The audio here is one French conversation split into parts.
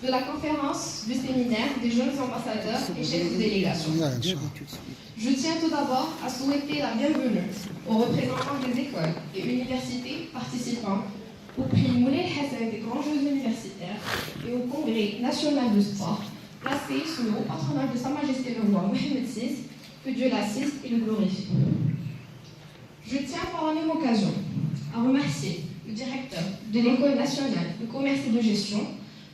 de la conférence du séminaire des jeunes ambassadeurs et chefs de délégation. Je tiens tout d'abord à souhaiter la bienvenue aux représentants des écoles et universités participants au prix Moulay Hassan des grands Jeux universitaires et au Congrès national de sport, placé sous le haut patronage de Sa Majesté le roi Mohamed VI, que Dieu l'assiste et le glorifie. Je tiens par la même occasion à remercier le directeur de l'École nationale de commerce et de gestion,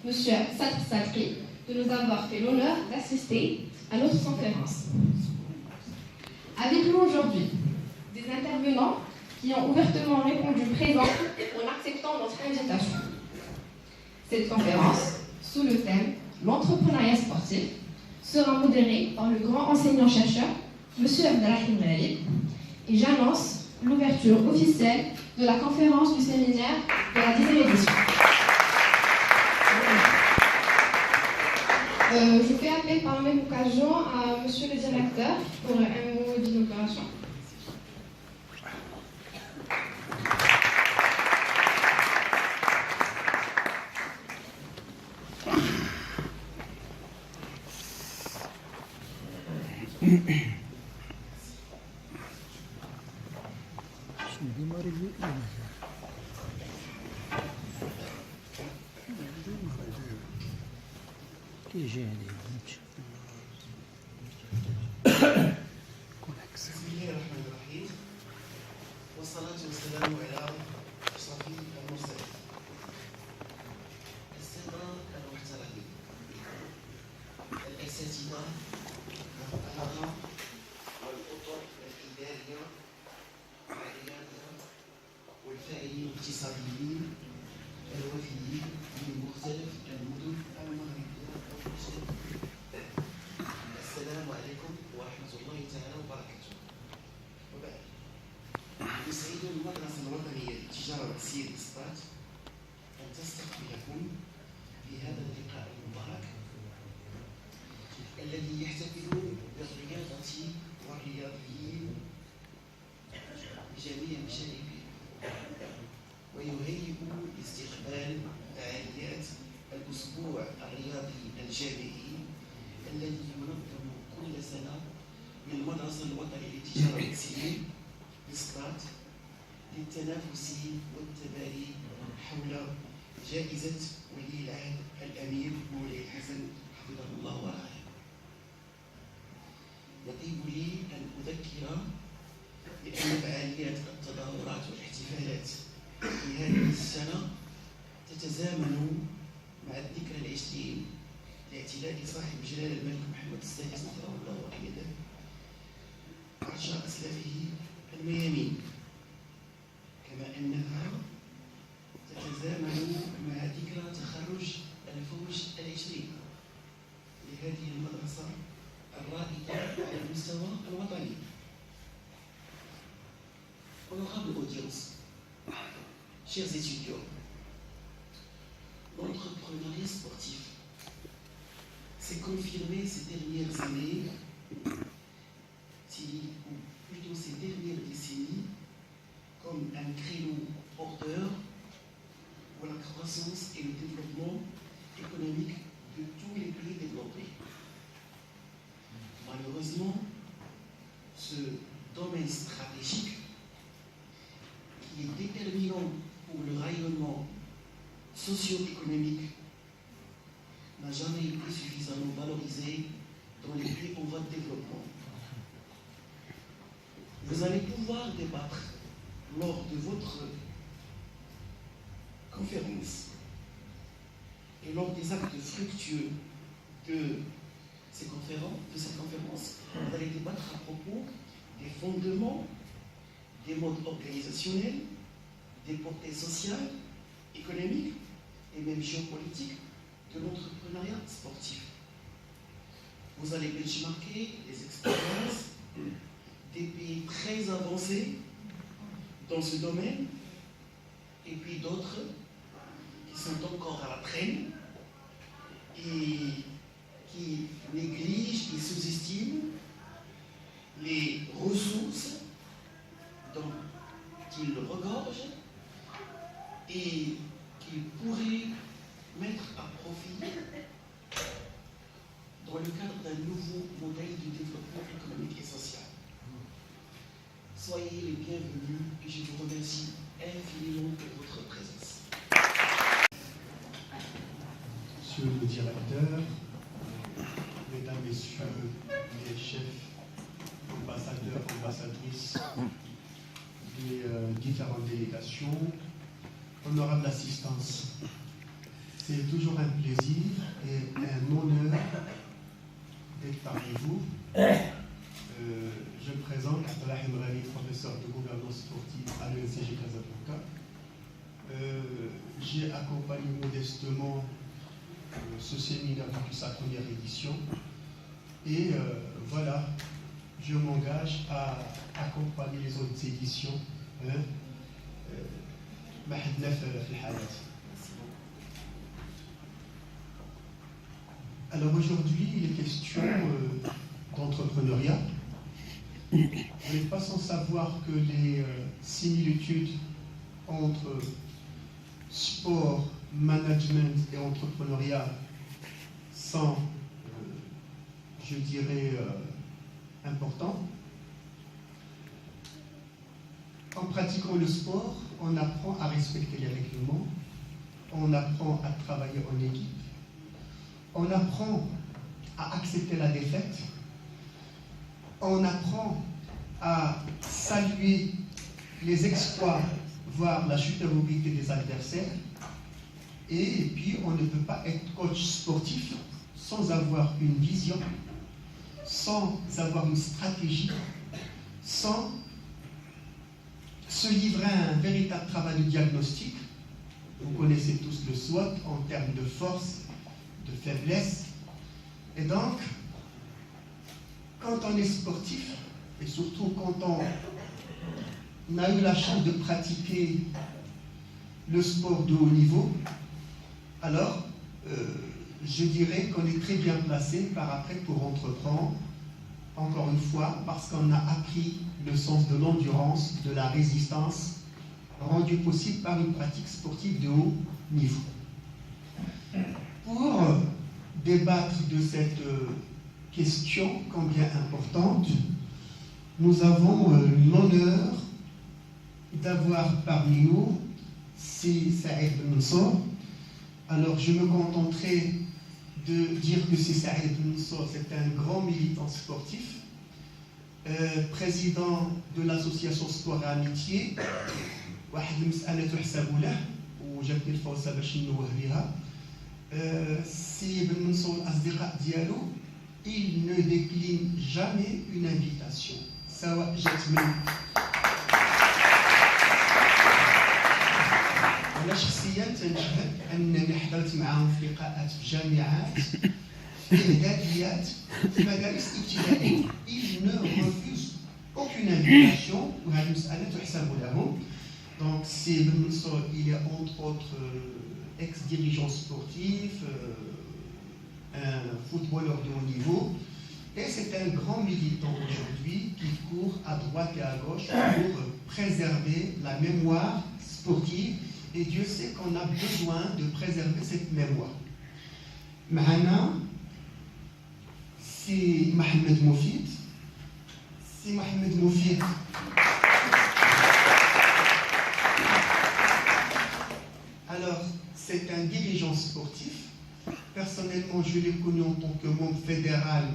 M. Sadr Sakri, de nous avoir fait l'honneur d'assister à notre conférence. Avec nous aujourd'hui, des intervenants qui ont ouvertement répondu présent en acceptant notre invitation. Cette conférence, sous le thème « L'entrepreneuriat sportif », sera modérée par le grand enseignant-chercheur, M. Abdelrahim Ghalib, et j'annonce l'ouverture officielle de la conférence du séminaire de la 10e édition. Je fais appel par la même occasion à M. le directeur pour un mot d'inauguration. للتنافس والتباري حول جائزة ولي العهد الأمير مولاي الحسن حفظه الله ورعاه. يطيب لي أن أذكر بأن فعاليات التظاهرات والاحتفالات في هذه السنة تتزامن مع الذكرى العشرين لاعتلاء صاحب جلالة الملك محمد السادس حفظه الله وأيده عرش أسلافه الميامين، كما أنها تتزامن مع ذكرى تخرج الفوج العشرين لهذه المدرسة الرائدة على المستوى الوطني. Honorable audience, chers étudiants, l'entrepreneuriat sportif s'est confirmé ces dernières années, ou plutôt ces dernières décennies, comme un créneau porteur pour la croissance et le développement économique de tous les pays développés. Malheureusement, ce domaine stratégique qui est déterminant pour le rayonnement socio-économique n'a jamais été suffisamment valorisé dans les pays en voie de développement. Vous allez pouvoir débattre lors de votre conférence et lors des actes fructueux de cette conférence, vous allez débattre à propos des fondements, des modes organisationnels, des portées sociales, économiques et même géopolitiques de l'entrepreneuriat sportif. Vous allez benchmarker les expériences des pays très avancés dans ce domaine et puis d'autres qui sont encore à la traîne et qui négligent et sous-estiment les ressources dont ils regorgent et qu'ils pourraient mettre à profit dans le cadre d'un nouveau modèle de développement économique et social. Soyez les bienvenus et je vous remercie infiniment pour votre présence. Monsieur le directeur, mesdames, messieurs les chefs, ambassadeurs, ambassadrices des différentes délégations, honorable assistance, c'est toujours un plaisir et un honneur d'être parmi vous. Je me présente Abdelrahim Rani, professeur de gouvernance sportive à l'ENCG Casablanca. J'ai accompagné modestement ce séminaire depuis sa première édition et voilà, je m'engage à accompagner les autres éditions. Alors aujourd'hui, il est question d'entrepreneuriat. Vous n'êtes pas sans savoir que les similitudes entre sport, management et entrepreneuriat sont, je dirais, importants. En pratiquant le sport, on apprend à respecter les règlements, on apprend à travailler en équipe, on apprend à accepter la défaite, on apprend à saluer les exploits, voire la supériorité des adversaires, et puis on ne peut pas être coach sportif sans avoir une vision, sans avoir une stratégie, sans se livrer à un véritable travail de diagnostic. Vous connaissez tous le SWOT en termes de force, de faiblesse. Et donc, quand on est sportif, et surtout quand on a eu la chance de pratiquer le sport de haut niveau, alors je dirais qu'on est très bien placé par après pour entreprendre, encore une fois, parce qu'on a appris le sens de l'endurance, de la résistance, rendu possible par une pratique sportive de haut niveau. Pour débattre de cette question combien importante, nous avons l'honneur d'avoir parmi nous Saïd Ben Mansour. Alors je me contenterai de dire que Saïd Ben Mansour, c'est un grand militant sportif, président de l'association Sport et Amitié. واحد المسألة تحسب له وجاتني الفرصة باش نوه بها. سي بن منصور الأصدقاء ديالو il ne décline jamais une invitation سواء جات من أنا شخصيا تنشهد أنني حضرت معهم في لقاءات في جامعات في إعداديات في مدارس ابتدائية. il ne refuse aucune invitation وهذه المسألة تحسب لهم. Donc, c'est Ben Mansour, il est entre autres ex-dirigeant sportif, un footballeur de haut niveau, et c'est un grand militant aujourd'hui qui court à droite et à gauche pour préserver la mémoire sportive, et Dieu sait qu'on a besoin de préserver cette mémoire. Mahana, c'est Mohamed Moufid. C'est Mohamed Moufid. Alors, c'est un dirigeant sportif. Personnellement, je l'ai connu en tant que membre fédéral,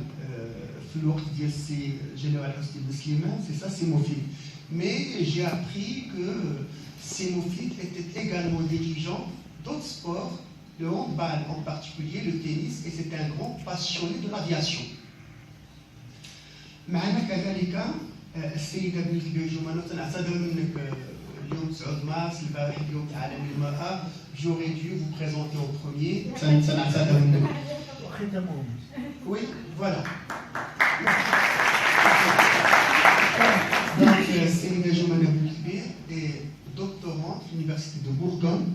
Général Hostel Muslimin, c'est ça, c'est Moufid. Mais j'ai appris que Moufid était également dirigeant d'autres sports, le handball en particulier, le tennis, et c'était un grand passionné de l'aviation. معنا كذلك السيدة بنت بيجومانو تنعتذر منك اليوم 9 مارس البارح اليوم العالمي للمرأة. J'aurais dû vous présenter en premier. Oui, voilà. Donc, Seyda Joumana Boukbir est doctorante à l'Université de Bourgogne.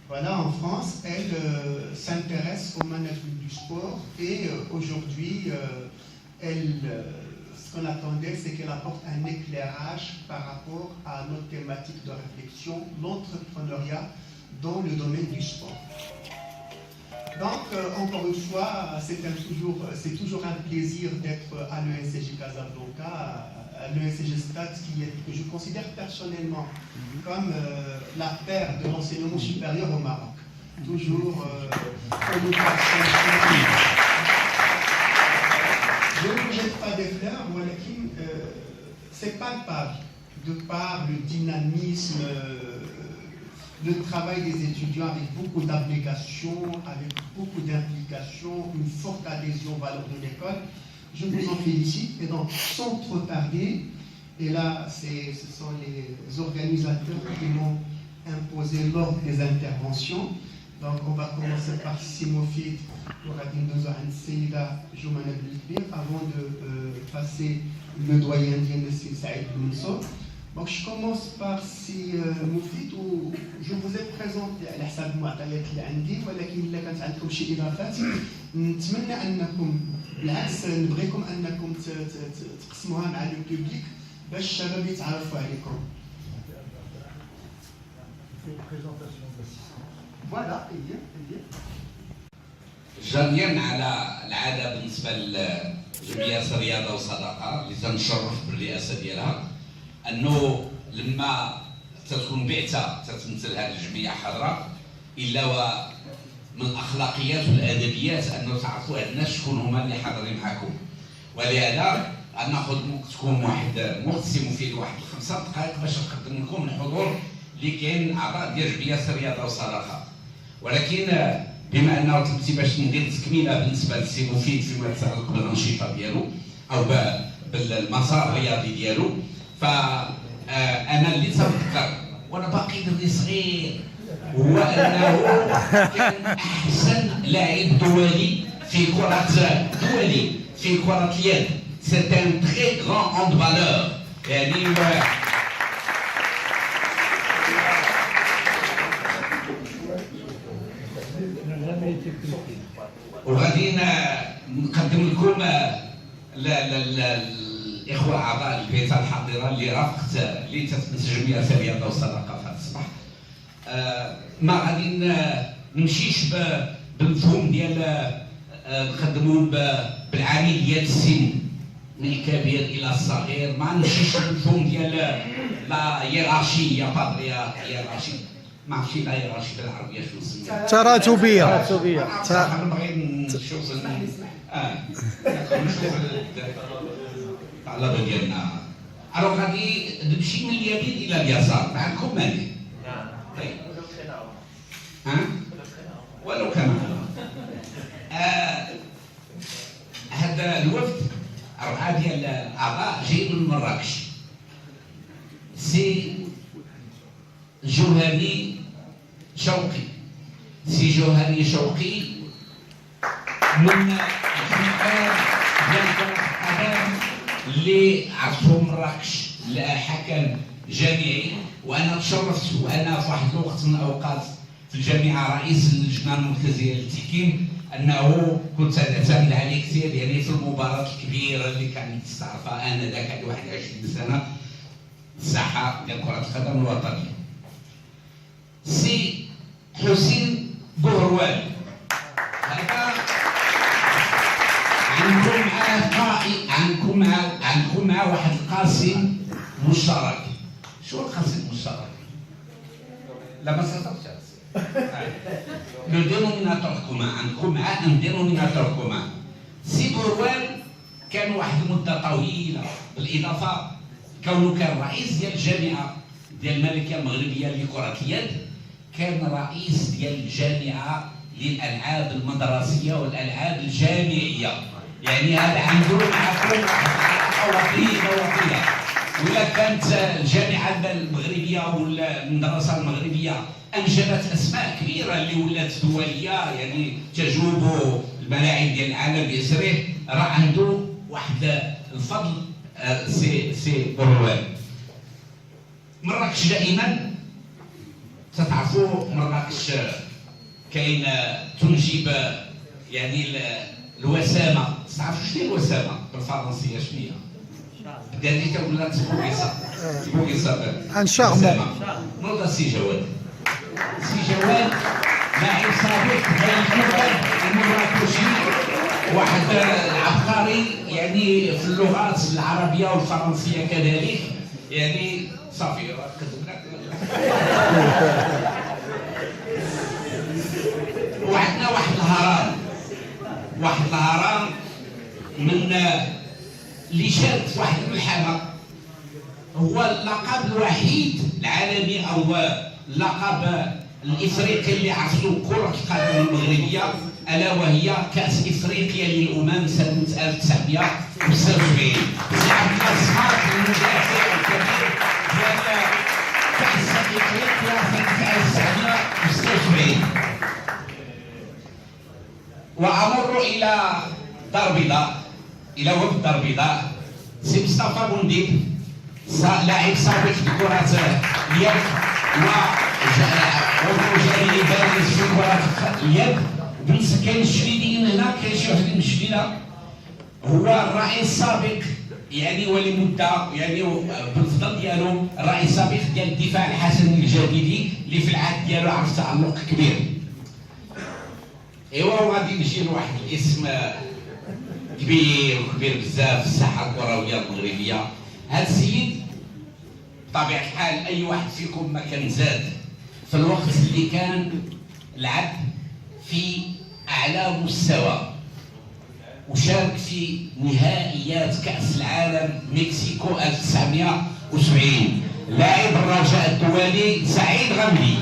Voilà, en France, elle s'intéresse au management du sport et aujourd'hui, ce qu'on attendait, c'est qu'elle apporte un éclairage par rapport à notre thématique de réflexion, l'entrepreneuriat dans le domaine du sport. Donc, encore une fois, c'est toujours un plaisir d'être à l'ESCJ Casablanca, à l'ESCJ Stade, que je considère personnellement comme la paire de l'enseignement supérieur au Maroc. Toujours communication. Je ne vous jette pas des fleurs, mais c'est palpable de par le dynamisme, le travail des étudiants avec beaucoup d'abnégation, avec beaucoup d'implication, une forte adhésion aux valeurs de l'école. Je vous en félicite. Et donc, sans trop tarder, et là, ce sont les organisateurs qui m'ont imposé l'ordre des interventions. Donc, on va commencer par Simofit pour Adindoza Anseda Joumana Bilbir avant de passer le doyen de Saïd Mounso. Donc, je commence par Simofit où je vous ai présenté à l'Assad Mouatayat L'Andi, ولكن إلا كانت عندكم شي إضافات نتمنى أنكم بالعكس نبغيكم أنكم تقسموها مع لو بوبليك باش الشباب يتعرفوا عليكم. فوالا جاريا على العاده بالنسبه لجمعيه الرياضه والصداقه اللي تنشرف بالرئاسه ديالها انه لما تكون بعثه تتمثل هذه الجمعيه حاضره الا ومن الاخلاقيات والادبيات انه تعرفوا هاد الناس شكون هما اللي حاضرين معكم. ولهذا غناخذ وقتكم واحد مختصم فيه واحد 5 دقائق باش نقدم لكم الحضور اللي كاين اعضاء ديال جمعيه الرياضه والصداقه. ولكن بما انه طلبتي باش ندير تكميله بالنسبه للسي مفيد فيما يتعلق بالانشطه ديالو او بالمسار الرياضي ديالو، فانا اللي تذكر وانا باقي دري صغير هو انه كان احسن لاعب دولي في كره اليد. C'est un très grand handballeur. يعني وغادي نقدم لكم الاخوه اعضاء البيئه الحاضره اللي رافقت اللي تتمثل جمعيه الرياضه والصداقه في هذا الصباح. ما غادي نمشيش بالمفهوم ديال نخدموهم بالعامل ديال السن من الكبير الى الصغير، ما نمشيش بالمفهوم ديال لا هيرارشي يا باتريا هيرارشي، ما عرفتش لا هيرارشي بالعربيه شنو نسميها، تراتبيه. انا بغيت نشوف الطلبه ديالنا. الوغ غادي نمشي من اليمين الى اليسار، ما عندكم مانع؟ طيب ولو كان هذا الوفد 4 ديال الاعضاء جايين من مراكش. سي جوهري شوقي من الجمعيات ديال كرة القدم اللي عرفتهم مراكش، حكم جامعي، وانا تشرفت وانا في واحد الوقت من الاوقات في الجامعه رئيس اللجنه المركزيه للتحكيم انه كنت اعتمد عليه كثير، يعني في المباراه الكبيره اللي كانت تستعرفها انذاك عندي 21 سنه الساحه ديال كره القدم الوطنيه. سي حسين بوهروالي هذا عندكم معاه واحد القاسم مشترك. شو القاسم المشترك؟ لا ما صدقتش. لو دينوميناتور كومان عندكم معاه ان دينوميناتور كومان. سي بوهروال كان واحد المده طويله، بالاضافه كونه كان رئيس ديال الجامعه ديال الملكيه المغربيه لكره اليد، كان رئيس ديال الجامعه للالعاب المدرسيه والالعاب الجامعيه. يعني هذا عنده معكم وطيه. ولا كانت الجامعه المغربيه ولا المدرسه المغربيه انجبت اسماء كبيره اللي ولات دوليه، يعني تجوب الملاعب ديال العالم باسره، راه عنده واحد الفضل. سي بوهروال. مراكش دائما تتعرفوا مراكش كاين تنجب يعني الوسامه. تعرفوا شنو هي الوسامه بالفرنسيه؟ شنو هي؟ بدات ولات بوغيصه ان شاء الله. نوض سي جواد لاعب سابق المراكشي، واحد عبقري يعني في اللغات العربيه والفرنسيه كذلك، يعني صافي وعندنا واحد الهرم من اللي شارك في واحد الملحمه، هو اللقب الوحيد العالمي او اللقب الافريقي اللي عرفتو كرة القدم المغربيه، الا وهي كاس افريقيا للامم سنه 1976. سي عبد الله الصماد المدافع الكبير ديال كاس افريقيا سنه 1976. وامر الى دار بيضاء، الى وفد الدار البيضاء. سي مصطفى بونديب لاعب سابق في كرة اليد وجاري بارز في كرة اليد. بالنسبة كاين الشديدين هنا، كاين شي واحد من الشديدة هو الرئيس السابق يعني ولمدة يعني بالفضل ديالو الرئيس السابق ديال الدفاع الحسن الجديدي اللي في العهد ديالو عرف تعلق كبير. ايوا وغادي نجي لواحد الاسم كبير بزاف في الساحه الكرويه المغربيه. هذا السيد بطبيعه الحال اي واحد فيكم ما كان زاد في الوقت اللي كان لعب في اعلى مستوى وشارك في نهائيات كاس العالم مكسيكو 1970. لاعب الرجاء الدولي سعيد غامدي.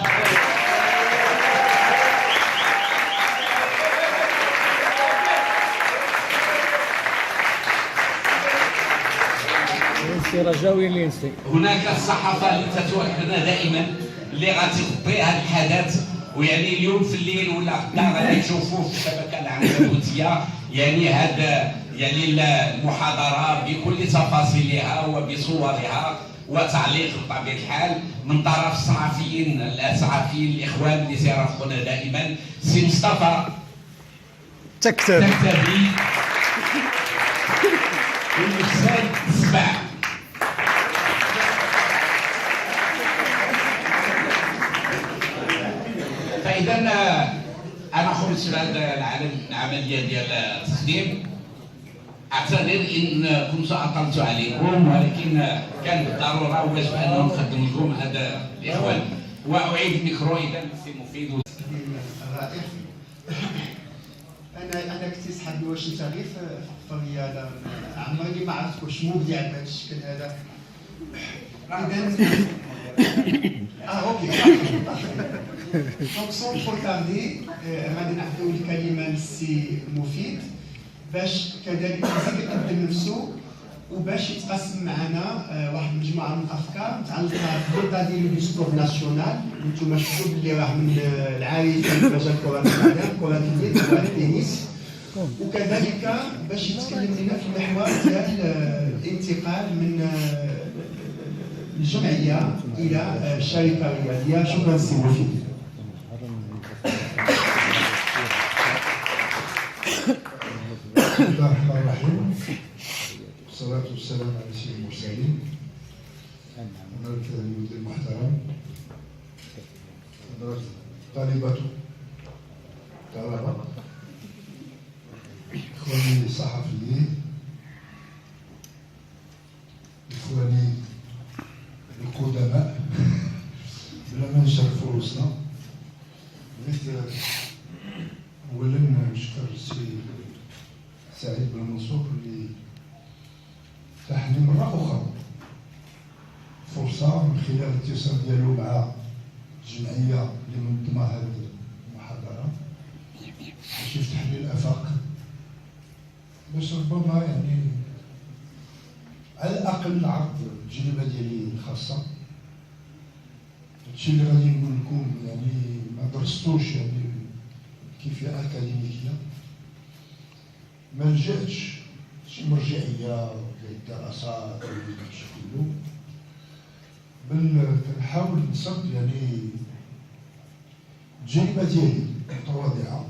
رجاوي لينسي. هناك الصحافه اللي تتوكلنا دائما اللي غتغطي هذا الحدث، ويعني اليوم في الليل ولا غدا غادي تشوفوا في الشبكه العنكبوتيه يعني هذا يعني المحاضره بكل تفاصيلها وبصورها وتعليق بطبيعه الحال من طرف الصحفيين الاخوان اللي سيرافقونا دائما. سي مصطفى تكتبي والاستاذ السبع. فاذا انا خرجت بهذا العمليه ديال التخديم. اعتذر ان كنت اطلت عليكم، ولكن كان بالضروره وواجب ان نقدم لكم هذا الاخوان. واعيد الميكرو اذا السي مفيد. الرائع. انا كنت صحابي واش انت غير في الرياضه، عمري ما عرفت واش مبدع بهذا الشكل هذا. اوكي. دونك سون ترو تاردي غادي نعطيو الكلمه للسي مفيد باش كذلك يزيد يقدم نفسه وباش يتقاسم معنا واحد المجموعه من الافكار متعلقه بالباديل دو سبور ناسيونال. انتم شفتوا بلي راه من العارفين في مجال كره القدم، كره اليد، كره التنس، وكذلك باش يتكلم لنا في المحور ديال الانتقال من الجمعيه الى الشركه الرياضيه. شكرا سي مفيد. بسم الله الرحمن الرحيم، والصلاة والسلام على سيد المرسلين. حضرة المدير المحترم، حضرة طالبات الطلبة، إخواني الصحفيين، إخواني القدماء، بلا ما نشرف رؤوسنا. أولا نشكر السيد سعيد بن منصور اللي اتاح لي مرة أخرى فرصة من خلال الاتصال ديالو مع الجمعية اللي منظمة هذه المحاضرة باش يفتح لي الآفاق، باش ربما يعني على الأقل نعرض التجربة ديالي الخاصة. هادشي اللي غادي نقول لكم يعني ما درستوش يعني كيفية أكاديميكية، ما لجأتش شي مرجعية للدراسات ولا داكشي كله، بل كنحاول نصب يعني التجربة ديالي المتواضعة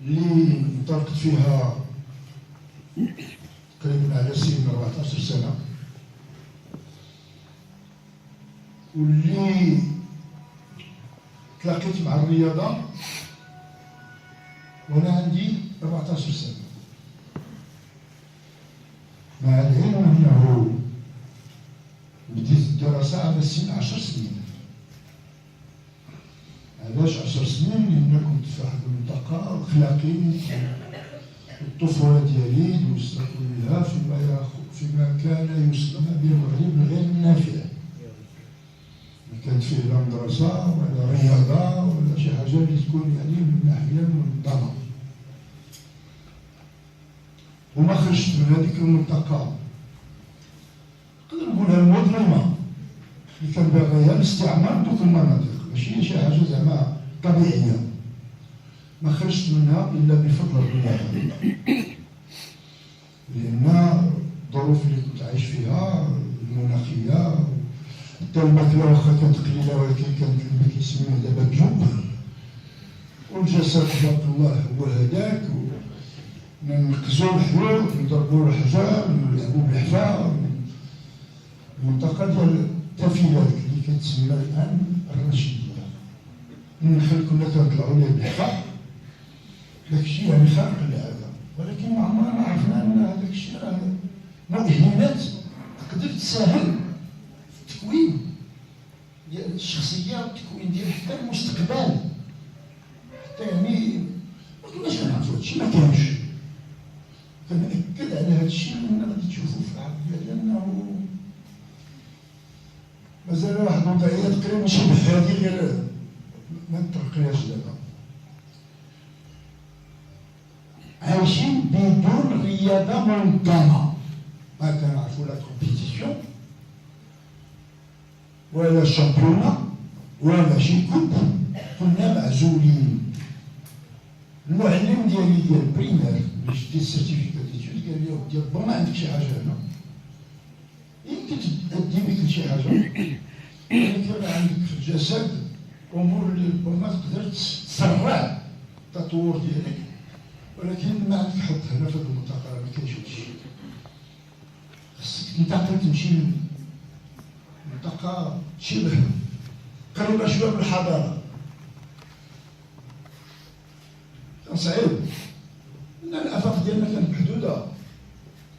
اللي انطلقت فيها تقريبا على سن 14 سنة، واللي تلاقيت مع الرياضة وأنا عندي 14 سنة، مع العلم أنه بديت الدراسة على سن 10 سنين. علاش 10 سنين؟ لأن كنت في واحد المنطقة أخلاقي، الطفولة ديالي دوزت كلها فيما كان يسمى بالمغرب غير النافع. ما كانت فيه لا مدرسة ولا رياضة ولا شي حاجة اللي تكون يعني من ناحية منظمة. وما خرجت من هذيك المنطقة نقدر نقولها المظلمة اللي كان باغيها الاستعمار دوك المناطق، ماشي شي حاجة زعما طبيعية. ما خرجت منها إلا بفضل الرياضة، لأن الظروف اللي كنت عايش فيها المناخية، حتى الماكلة واخا كانت قليلة ولكن كانت كما كيسميوه دابا بجوب، والجسد تبارك الله هو هذاك، ننقزو الحيوط، نضربو الحجر، نلعبو بالحفا. المنطقة ديال التافيلات اللي كتسمى الآن الرشيدية، النخل كنا كنطلعو ليه بالحفا، داكشي يعني خارق العادة، ولكن ما عمرنا عرفنا أن هذاك الشيء راه مؤهلات تقدر تساهم في التكوين ديال الشخصية والتكوين ديال حتى المستقبل. حتى يعني ما كناش كنعرفو هادشي، ما كانش. كنأكد على هادشي لأن غادي تشوفو في العقل ديالي أنه مازال واحد الوضعية تقريبا شبه هادي غير ما نطرقلهاش دابا. عايشين بدون رياضة منظمة، ما كنعرفو لا كومبيتيسيون ولا شامبيونا ولا شي كوب، كنا معزولين. المعلم ديالي ديال بريمير اللي شديت السيرتيفيكات ديال قال لي ودي ربما ما عندك شي حاجة هنا، يمكن تأدي بك لشي حاجة، ولكن عندك في الجسد أمور اللي ربما تقدر تسرع التطور ديالك، ولكن ما عندك حظ هنا في هذه المنطقة، ما كاينش هادشي. خصك تنتقل تمشي لمنطقة شبه قريبة شوية من الحضارة. كان صعيب لأن الآفاق ديالنا كانت محدودة.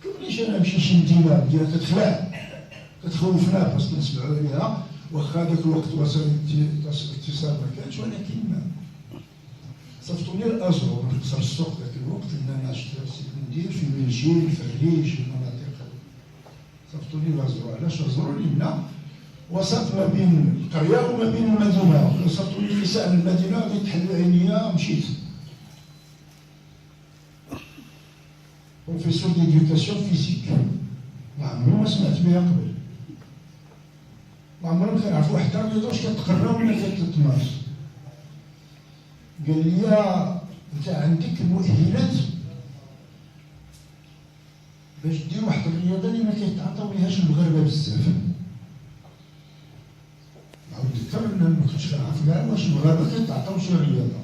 كيفاش أنا نمشي لشي مدينة كتخلع كتخوفنا باسكو نسمعوا عليها، واخا داك الوقت وسائل الاتصال ما كانش، ولكن صيفطوني لأزرو، ما نقصر السوق ذاك الوقت لأن أنا عشت ندير في ملجيل في الريش في المناطق. صيفطوني لأزرو، علاش أزرو؟ لأن وسط ما بين القرية وما بين المدينة، صيفطوني لسان المدينة غادي تحل عينيا مشيت. بروفيسور ديديوكاسيون فيزيك، ما عمري ما سمعت بها قبل، ما عمرنا كنعرفو حتى الرياضة واش كتقرا ولا كتتمارس. قال لي انت عندك المؤهلات باش دير واحد الرياضة اللي ما كيتعاطاو ليهاش المغاربة بزاف. نعاود نذكر ان ما كنتش كنعرف كاع واش المغاربة كيتعاطاو شي رياضة.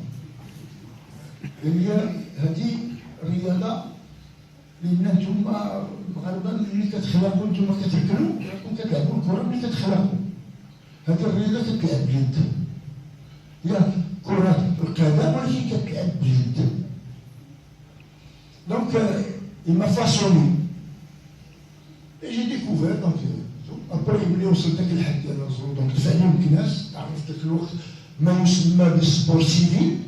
قال لي هذه الرياضة لأن نتوما المغاربة اللي كتخلقوا نتوما كتركلوا راكم كتلعبوا الكرة ملي كتخلقوا. هذه الرياضة كتلعب باليد، هي كرة القدم ولكن كتلعب باليد. دونك il m'a façonné et j'ai découvert. donc après ملي وصلت داك الحد ديال الرسول دونك تعلمت الناس، عرفت داك الوقت ما يسمى بالسبور سيفيل،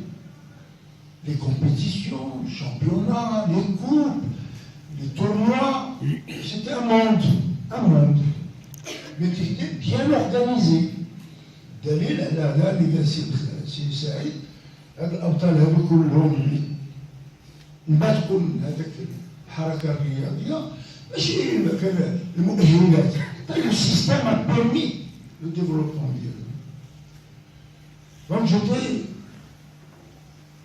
les compétitions, les championnats, les coupes, les tournois. C'était un monde, mais qui était bien organisé. دليل على هذا اللي قال سي سعيد، هاد الابطال هادو كلهم اللي نباتوا من هذاك الحركه الرياضيه ماشي كان المؤهلات، طيب السيستم a permis le développement ديالو. Donc j'étais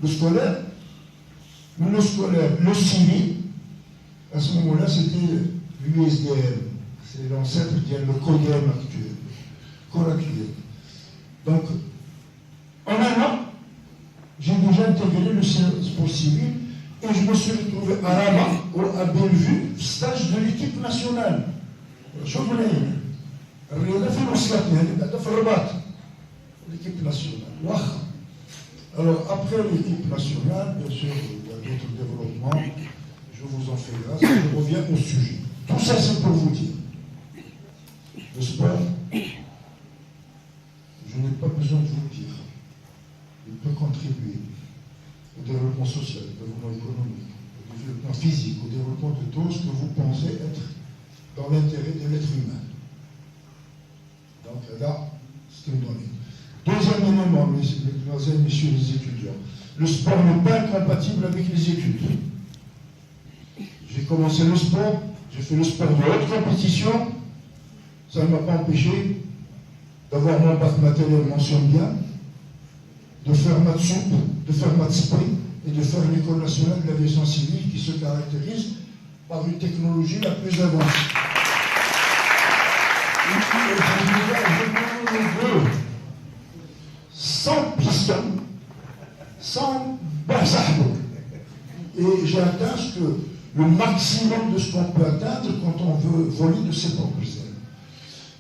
le scolaire, le civil, à ce moment-là c'était l'USDM, c'est l'ancêtre le CODEM actuel, Coracle. Donc, en un an, j'ai déjà intégré le sport civil et je me suis retrouvé à Rabat ou à Bellevue, stage de l'équipe nationale. شوفوا الرياضة في وصلتني هذه بعدا في الرباط l'équipe nationale. واخا Alors, après l'équipe nationale, bien sûr, il y a d'autres développements. Je vous en fais grâce. Je reviens au sujet. Tout ça, c'est pour vous dire. Le sport, je n'ai pas besoin de vous le dire. Il peut contribuer au développement social, au développement économique, au développement physique, au développement de tout ce que vous pensez être dans l'intérêt de l'être humain. Donc là, c'est une donnée. Deuxième élément, mesdames et messieurs les étudiants, le sport n'est pas incompatible avec les études. J'ai commencé le sport, j'ai fait le sport de haute compétition, ça ne m'a pas empêché d'avoir mon bac matériel mention bien, de faire maths sup, de faire maths spé et de faire l'école nationale de l'aviation civile qui se caractérise par une technologie la plus avancée. Sans piston, sans barzahbo. Et j'ai atteint le maximum de ce qu'on peut atteindre quand on veut voler de ses propres ailes.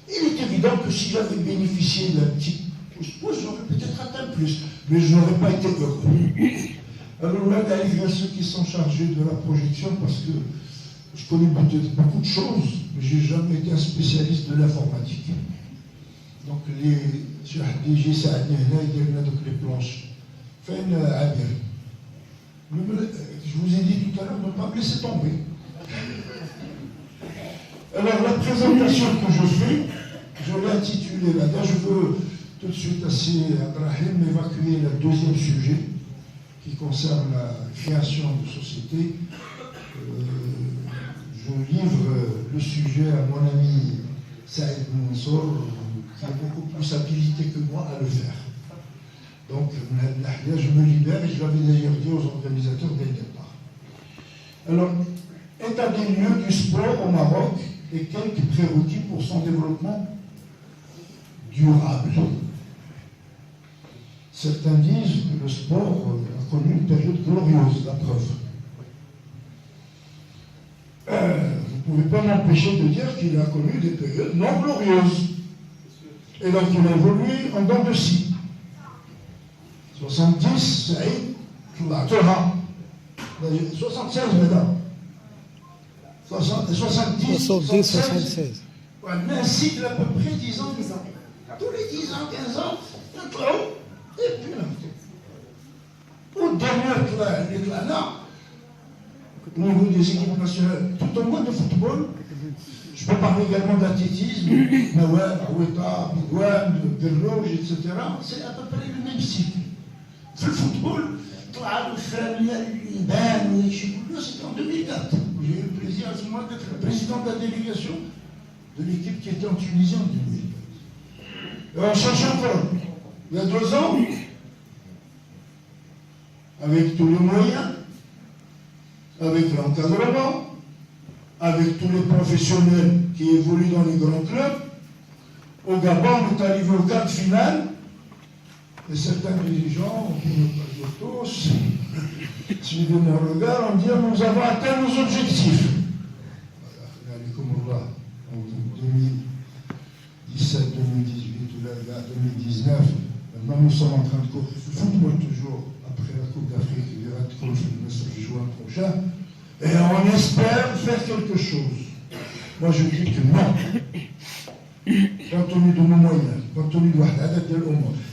Il est évident que si j'avais bénéficié d'un petit pouce-pouce, j'aurais peut-être atteint plus, mais je n'aurais pas été heureux. Alors là, il y a ceux qui sont chargés de la projection, parce que je connais beaucoup de choses, mais je n'ai jamais été un spécialiste de l'informatique. Donc les DG ساعدني هنا يدير لنا دوك لي بلانش فين عابر. Je vous ai dit tout à l'heure de ne pas me laisser tomber. Alors la présentation que je fais, je l'ai intitulée là. Je veux tout de suite, assez Abraham, évacuer le deuxième sujet qui concerne la création de société. Je livre le sujet à mon ami Saïd Mansour, qui est beaucoup plus habilité que moi à le faire. Donc, je me libère, et je l'avais d'ailleurs dit aux organisateurs dès le départ. Alors, état des lieux du sport au Maroc et quelques prérequis pour son développement durable. Certains disent que le sport a connu une période glorieuse, la preuve. Vous ne pouvez pas m'empêcher de dire qu'il a connu des périodes non glorieuses. Et donc il a évolué en dents de scie. 70, Saïd, 76, mesdames. 70, 76. Un cycle à peu près 10 ans, 15 ans. Tous les 10 ans, 15 ans, et puis là. Au dernier là, au niveau des équipes nationales, tout au moins de football. Je peux parler également d'athlétisme, Nawab, Aoueta, Bidouane, Berlouge, etc. C'est à peu près le même cycle. Dans le football, c'était en 2004. J'ai eu le plaisir à ce moment d'être le président de la délégation de l'équipe qui était en Tunisie en 2004. Et on cherche encore. Il y a 2 ans, avec tous les moyens, avec l'encadrement, avec tous les professionnels qui évoluent dans les grands clubs, au Gabon, on est arrivé au quart de finale, et certains dirigeants, on ne peut pas dire tous, suivez mon regard, on dit nous avons atteint nos objectifs. En 2017, 2018, ou là, 2019, maintenant nous sommes en train de courir le football toujours, après la Coupe d'Afrique, il y aura de course le 9 juin prochain. Et on espère faire quelque chose. Moi, je dis que non. Compte tenu de nos moyens, compte tenu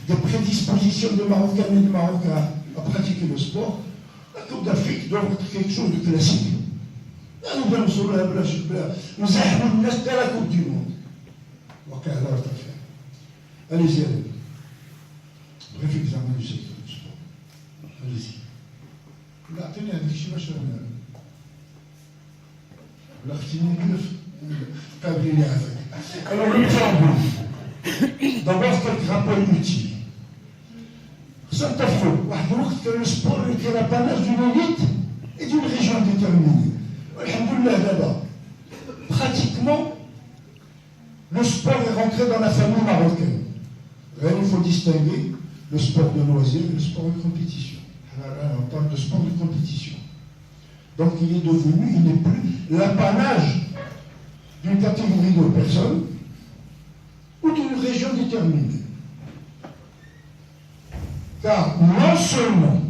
des prédispositions de Marocains et de Marocains à pratiquer le sport, la Coupe d'Afrique doit être quelque chose de classique. Là, nous allons sur la plage, nous avons la Coupe du Monde. Allez-y, allez. Bref examen du secteur du sport. Allez-y. Là, tenez, je vais alors le préambule. D'abord, quelques rappels utiles. C'est un faux. Que le sport était l'apanage d'une élite et d'une région déterminée. Alhamdoulilah, là-bas. Pratiquement, le sport est rentré dans la famille marocaine. Là, il faut distinguer le sport de loisir et le sport de compétition. Là, on parle de sport de compétition. Donc il est devenu, il n'est plus l'apanage d'une catégorie de personnes ou d'une région déterminée. Car non seulement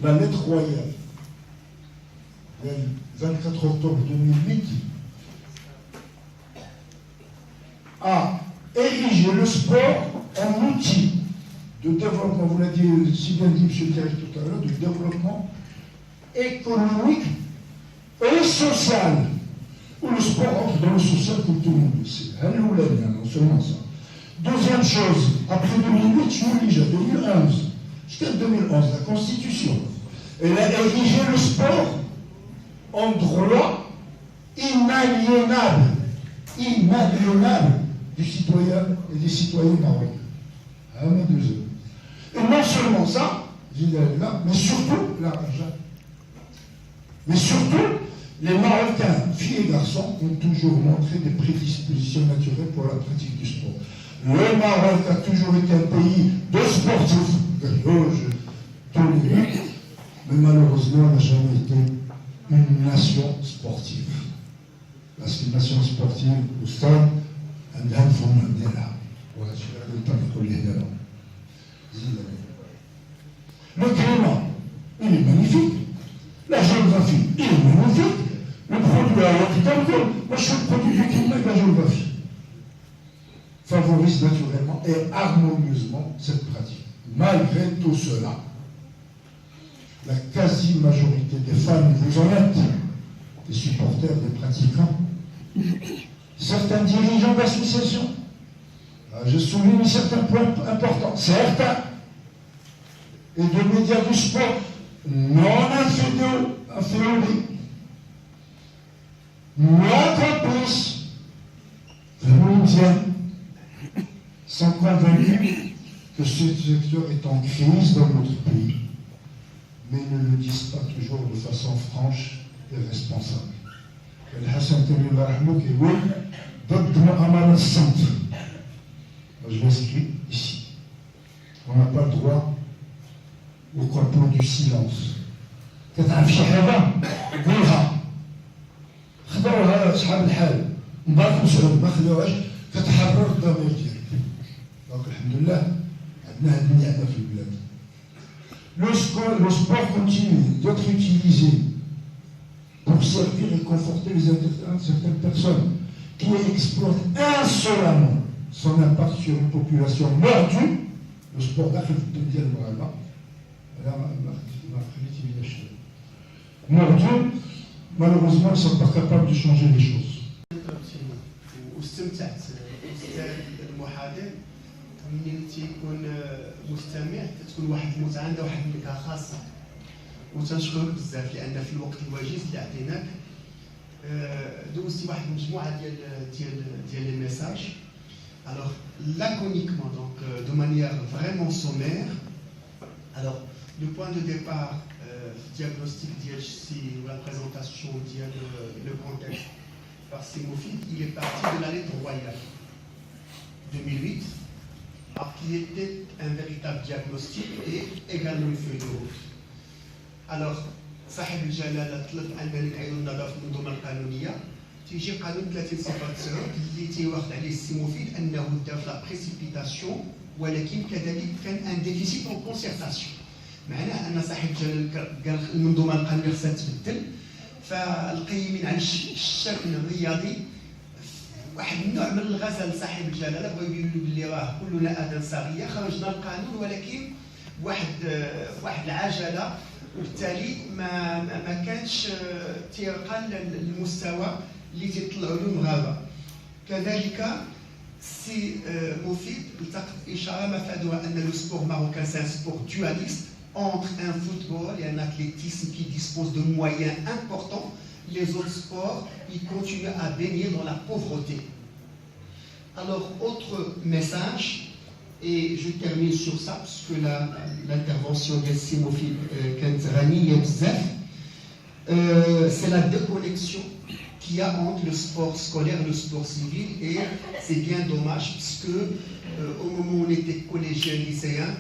la lettre royale, le 24 octobre 2008, a érigé le sport en outil de développement, vous l'avez dit, si bien dit M. Thierry tout à l'heure, de développement économique et social, où le sport entre dans le social comme tout le monde le sait. Non seulement ça. Deuxième chose, après 2008, je vous lis, 2011, jusqu'à 2011, la Constitution, elle a érigé le sport en droit inaliénable du citoyen et des citoyens marocains. Et non seulement ça, mais surtout, les Marocains, filles et garçons, ont toujours montré des prédispositions naturelles pour la pratique du sport. Le Maroc a toujours été un pays de sportifs, mais malheureusement, elle n'a jamais été une nation sportive. Parce qu'une nation sportive, au stade, elle a un fond de là. Le climat, il est magnifique. La géographie, il est magnifique. Le produit agricole, moi je suis le produit du climat et de la géographie. Favorise naturellement et harmonieusement cette pratique. Malgré tout cela, la quasi-majorité des femmes, vous en êtes, des supporters, des pratiquants, certains dirigeants d'associations, je souligne certains points importants, certains, et de médias du sport non inféodés, non complices, sont convaincus que ce secteur est en crise dans notre pays, mais ne le disent pas toujours de façon franche et responsable. Hassan Telila Rahmouk est oui, d'autres centre. Je l'inscris ici. On n'a pas le droit au complot du silence. كتعرف شي حاجه قولها خدوها صحاب الحال من بعد مسعود ما خدوهاش كتحرر الضمير ديالك. دونك الحمد لله عندنا هاد النعمه في البلاد. Le sport continue d'être utilisé pour servir et conforter les intérêts de certaines personnes qui exploitent insolemment son impact sur une population mordue. Le sport داخل في الدنيا ديال المغاربه mordus, malheureusement, ils ne sont pas capables de changer les choses. واستمتعت الاستاذ المحاضر ملي تيكون مستمع تكون واحد المتعه عندها واحد النكهه خاصه وتنشكرك بزاف لان في الوقت الوجيز اللي عطيناك دوزتي واحد المجموعه ديال لي ميساج. Alors laconiquement, donc de manière vraiment sommaire. Alors le point de départ, diagnostic ou la présentation, le contexte par Sémophile, il est parti de la lettre royale 2008, alors qui était un véritable diagnostic et également une feuille de route. Alors, صاحب الجلالة طلب أننا نعيدوا النظر في المنظومة القانونية. تيجي قانون 30/97 اللي تيواخد عليه السيموفيل أنه دار لا بريسيبيتاسيون ولكن كذلك كان ان ديفيسيت اون كونسيرتاسيون. معناه ان صاحب الجلاله قال المنظومه القانونيه خصها تبدل، فالقيمين عن الشأن الرياضي واحد النوع من الغزل صاحب الجلاله بغاو يقولوا باللي راه كلنا اذان صاغيه، خرجنا القانون ولكن واحد العجله، وبالتالي ما كانش تيرقى للمستوى اللي تيطلعوا له المغاربه. كذلك سي مفيد التقط اشاره مفادها ان لو سبور ماروكان سي ان سبور dualiste entre un football et un athlétisme qui dispose de moyens importants. Les autres sports, ils continuent à baigner dans la pauvreté. Alors, autre message, et je termine sur ça, parce que l'intervention de Sémophile c'est la déconnexion qu'il y a entre le sport scolaire et le sport civil, et c'est bien dommage, puisque au moment où on était collégien, lycéen,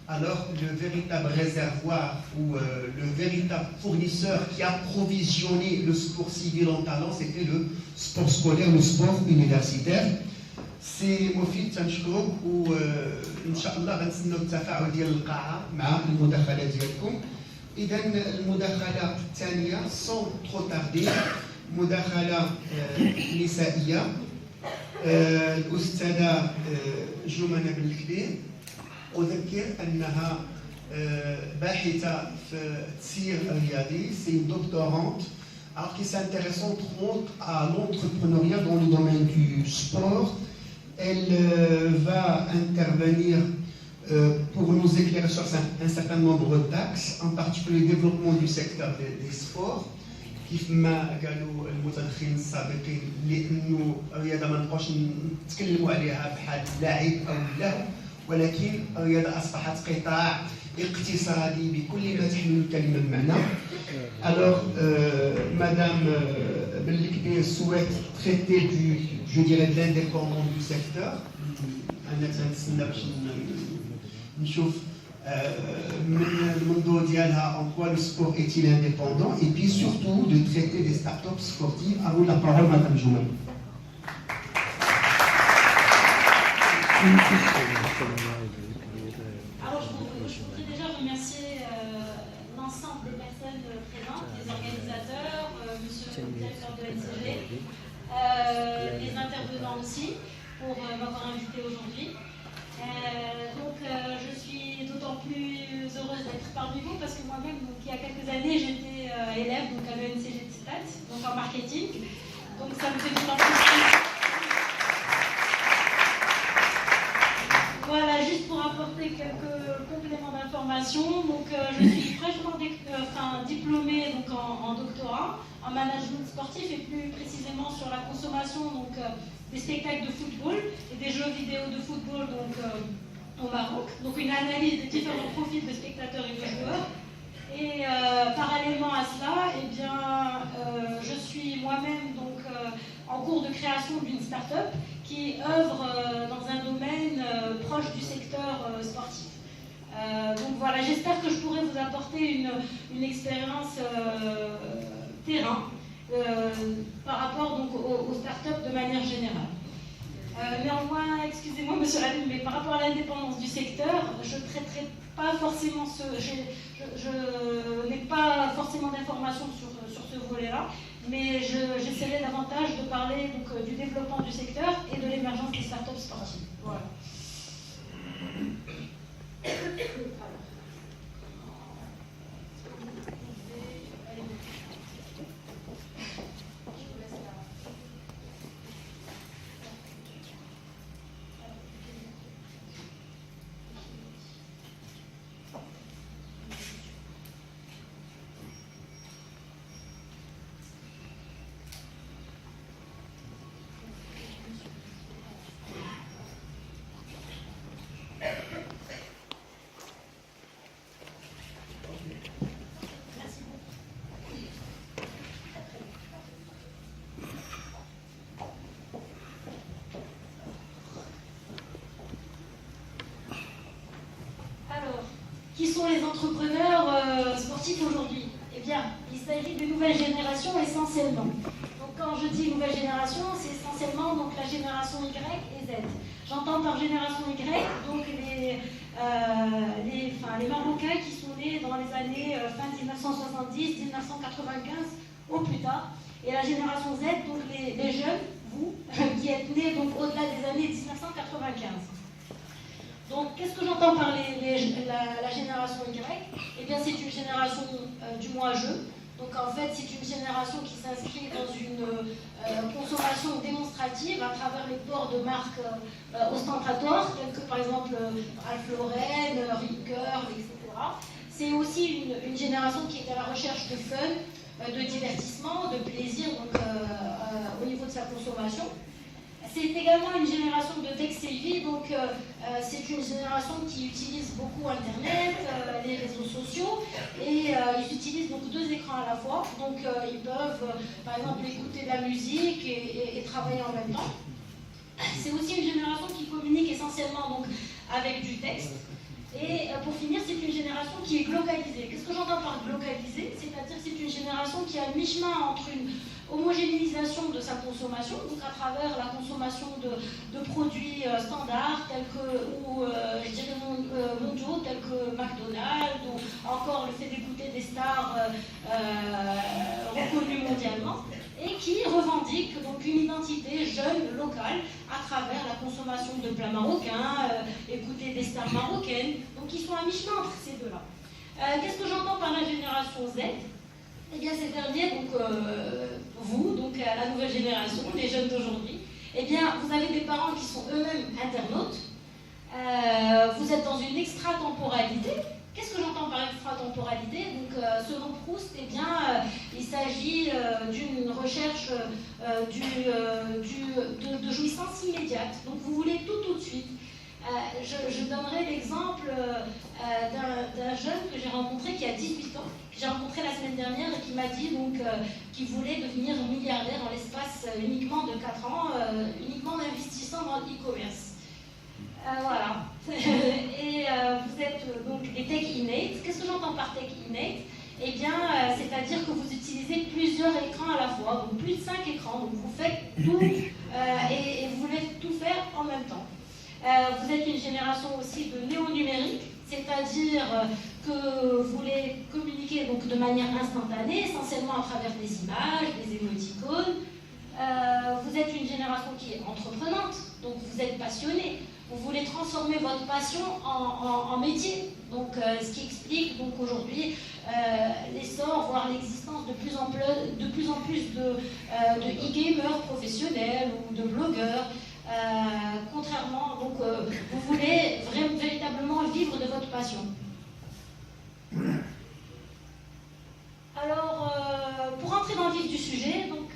alors le véritable réservoir ou le véritable fournisseur qui approvisionnait le sport civil en talent, c'était le sport scolaire, le sport universitaire. سي مفيد تنشكرك وان شاء الله غنتسناو التفاعل ديال القاعه مع المداخله ديالكم. اذا المداخله الثانيه سون ترو تاردي مداخله نسائيه. الاستاذه جمانه بن الكبير اذكر انها باحثه في التسيير الرياضي، سي دكتورante alors qui s'intéresse entre autres à l'entrepreneuriat dans le domaine du sport. Elle va intervenir pour nous éclairer sur un certain nombre d'axes, en particulier le développement du secteur des sports. كيف ما قالوا المتدخلين السابقين لانه الرياضه ما نبقاوش نتكلموا عليها بحال لاعب او لهو، ولكن الرياضه اصبحت قطاع اقتصادي بكل ما تحمل الكلمه المعنى. Alors, Madame Bellikbé souhaite traiter je dirais, de l'indépendance du secteur. En quoi le sport est-il indépendant, et puis surtout de traiter des startups sportives. À vous la parole, Madame Jouman. Alors, je voudrais déjà remercier l'ensemble des personnes présentes, les organisateurs, monsieur le directeur de l'NCG, les intervenants aussi, pour m'avoir invité aujourd'hui. Je suis d'autant plus heureuse d'être parmi vous parce que moi-même, il y a quelques années, j'étais élève à l'ENCG de Stade, donc en marketing. Donc ça me fait d'autant plus plaisir. Voilà, juste pour apporter quelques compléments d'information. Je suis fraîchement diplômée en doctorat en management sportif et plus précisément sur la consommation des spectacles de football et des jeux vidéo de football au Maroc. Donc une analyse des différents profils de spectateurs et de joueurs. Et parallèlement à cela, je suis moi-même en cours de création d'une start-up qui œuvre dans un domaine proche du secteur sportif. Donc voilà, j'espère que je pourrai vous apporter une expérience terrain par rapport aux startups de manière générale. Néanmoins, excusez-moi Monsieur Alim, mais par rapport à l'indépendance du secteur, je ne traiterai pas forcément je n'ai pas forcément d'informations sur ce volet-là, mais j'essaierai davantage de parler du développement du secteur et de l'émergence des startups sportives. Voilà. Qui sont les entrepreneurs sportifs aujourd'hui? Eh bien, il s'agit de nouvelles générations essentiellement. Donc quand je dis nouvelle génération, c'est essentiellement la génération Y et Z. J'entends par génération Y donc les Marocains qui sont nés dans les années fin 1970, 1995 au plus tard. Et la génération Z, donc les jeunes, vous, qui êtes nés au-delà des années 1995. Donc, qu'est-ce que j'entends par la génération Y? Eh bien, c'est une génération du moi-je. Donc, en fait, c'est une génération qui s'inscrit dans une consommation démonstrative à travers les ports de marques ostentatoires, telles que, par exemple, Ralph Lauren, Ricoeur, etc. C'est aussi une génération qui est à la recherche de fun, de divertissement, de plaisir au niveau de sa consommation. C'est également une génération de tech-savvy, donc c'est une génération qui utilise beaucoup Internet, les réseaux sociaux, et ils utilisent deux écrans à la fois. Donc ils peuvent, par exemple, écouter de la musique et travailler en même temps. C'est aussi une génération qui communique essentiellement avec du texte. Et pour finir, c'est une génération qui est globalisée. Qu'est-ce que j'entends par globalisée? C'est-à-dire que c'est une génération qui est à mi-chemin entre homogénéisation de sa consommation, donc à travers la consommation de produits standards tels que, ou je dirais mondiaux, tels que McDonald's, ou encore le fait d'écouter des stars reconnues mondialement, et qui revendiquent donc une identité jeune, locale, à travers la consommation de plats marocains, écouter des stars marocaines, donc qui sont à mi-chemin entre ces deux-là. Qu'est-ce que j'entends par la génération Z? Eh bien, ces derniers, donc vous, donc la nouvelle génération, les jeunes d'aujourd'hui, eh bien, vous avez des parents qui sont eux-mêmes internautes, vous êtes dans une extratemporalité. Qu'est-ce que j'entends par extratemporalité? Donc, selon Proust, eh bien, il s'agit d'une recherche de jouissance immédiate. Donc, vous voulez tout de suite. Je donnerai l'exemple d'un jeune que j'ai rencontré qui a 18 ans, que j'ai rencontré la semaine dernière et qui m'a dit qu'il voulait devenir milliardaire en l'espace uniquement de 4 ans, uniquement en investissant dans l'e-commerce. Voilà. Et vous êtes donc des tech innate. Qu'est-ce que j'entends par tech innate? Eh bien, c'est-à-dire que vous utilisez plusieurs écrans à la fois, donc plus de 5 écrans, donc vous faites tout et vous voulez tout faire en même temps. Vous êtes une génération aussi de néo-numérique, c'est-à-dire que vous voulez communiquer donc de manière instantanée, essentiellement à travers des images, des émoticônes. Vous êtes une génération qui est entreprenante, donc vous êtes passionné. Vous voulez transformer votre passion en métier, donc ce qui explique donc aujourd'hui l'essor, voire l'existence de plus en plus de e-gamers professionnels ou de blogueurs. Contrairement, donc vous voulez véritablement vivre de votre passion. Alors, pour entrer dans le vif du sujet, donc,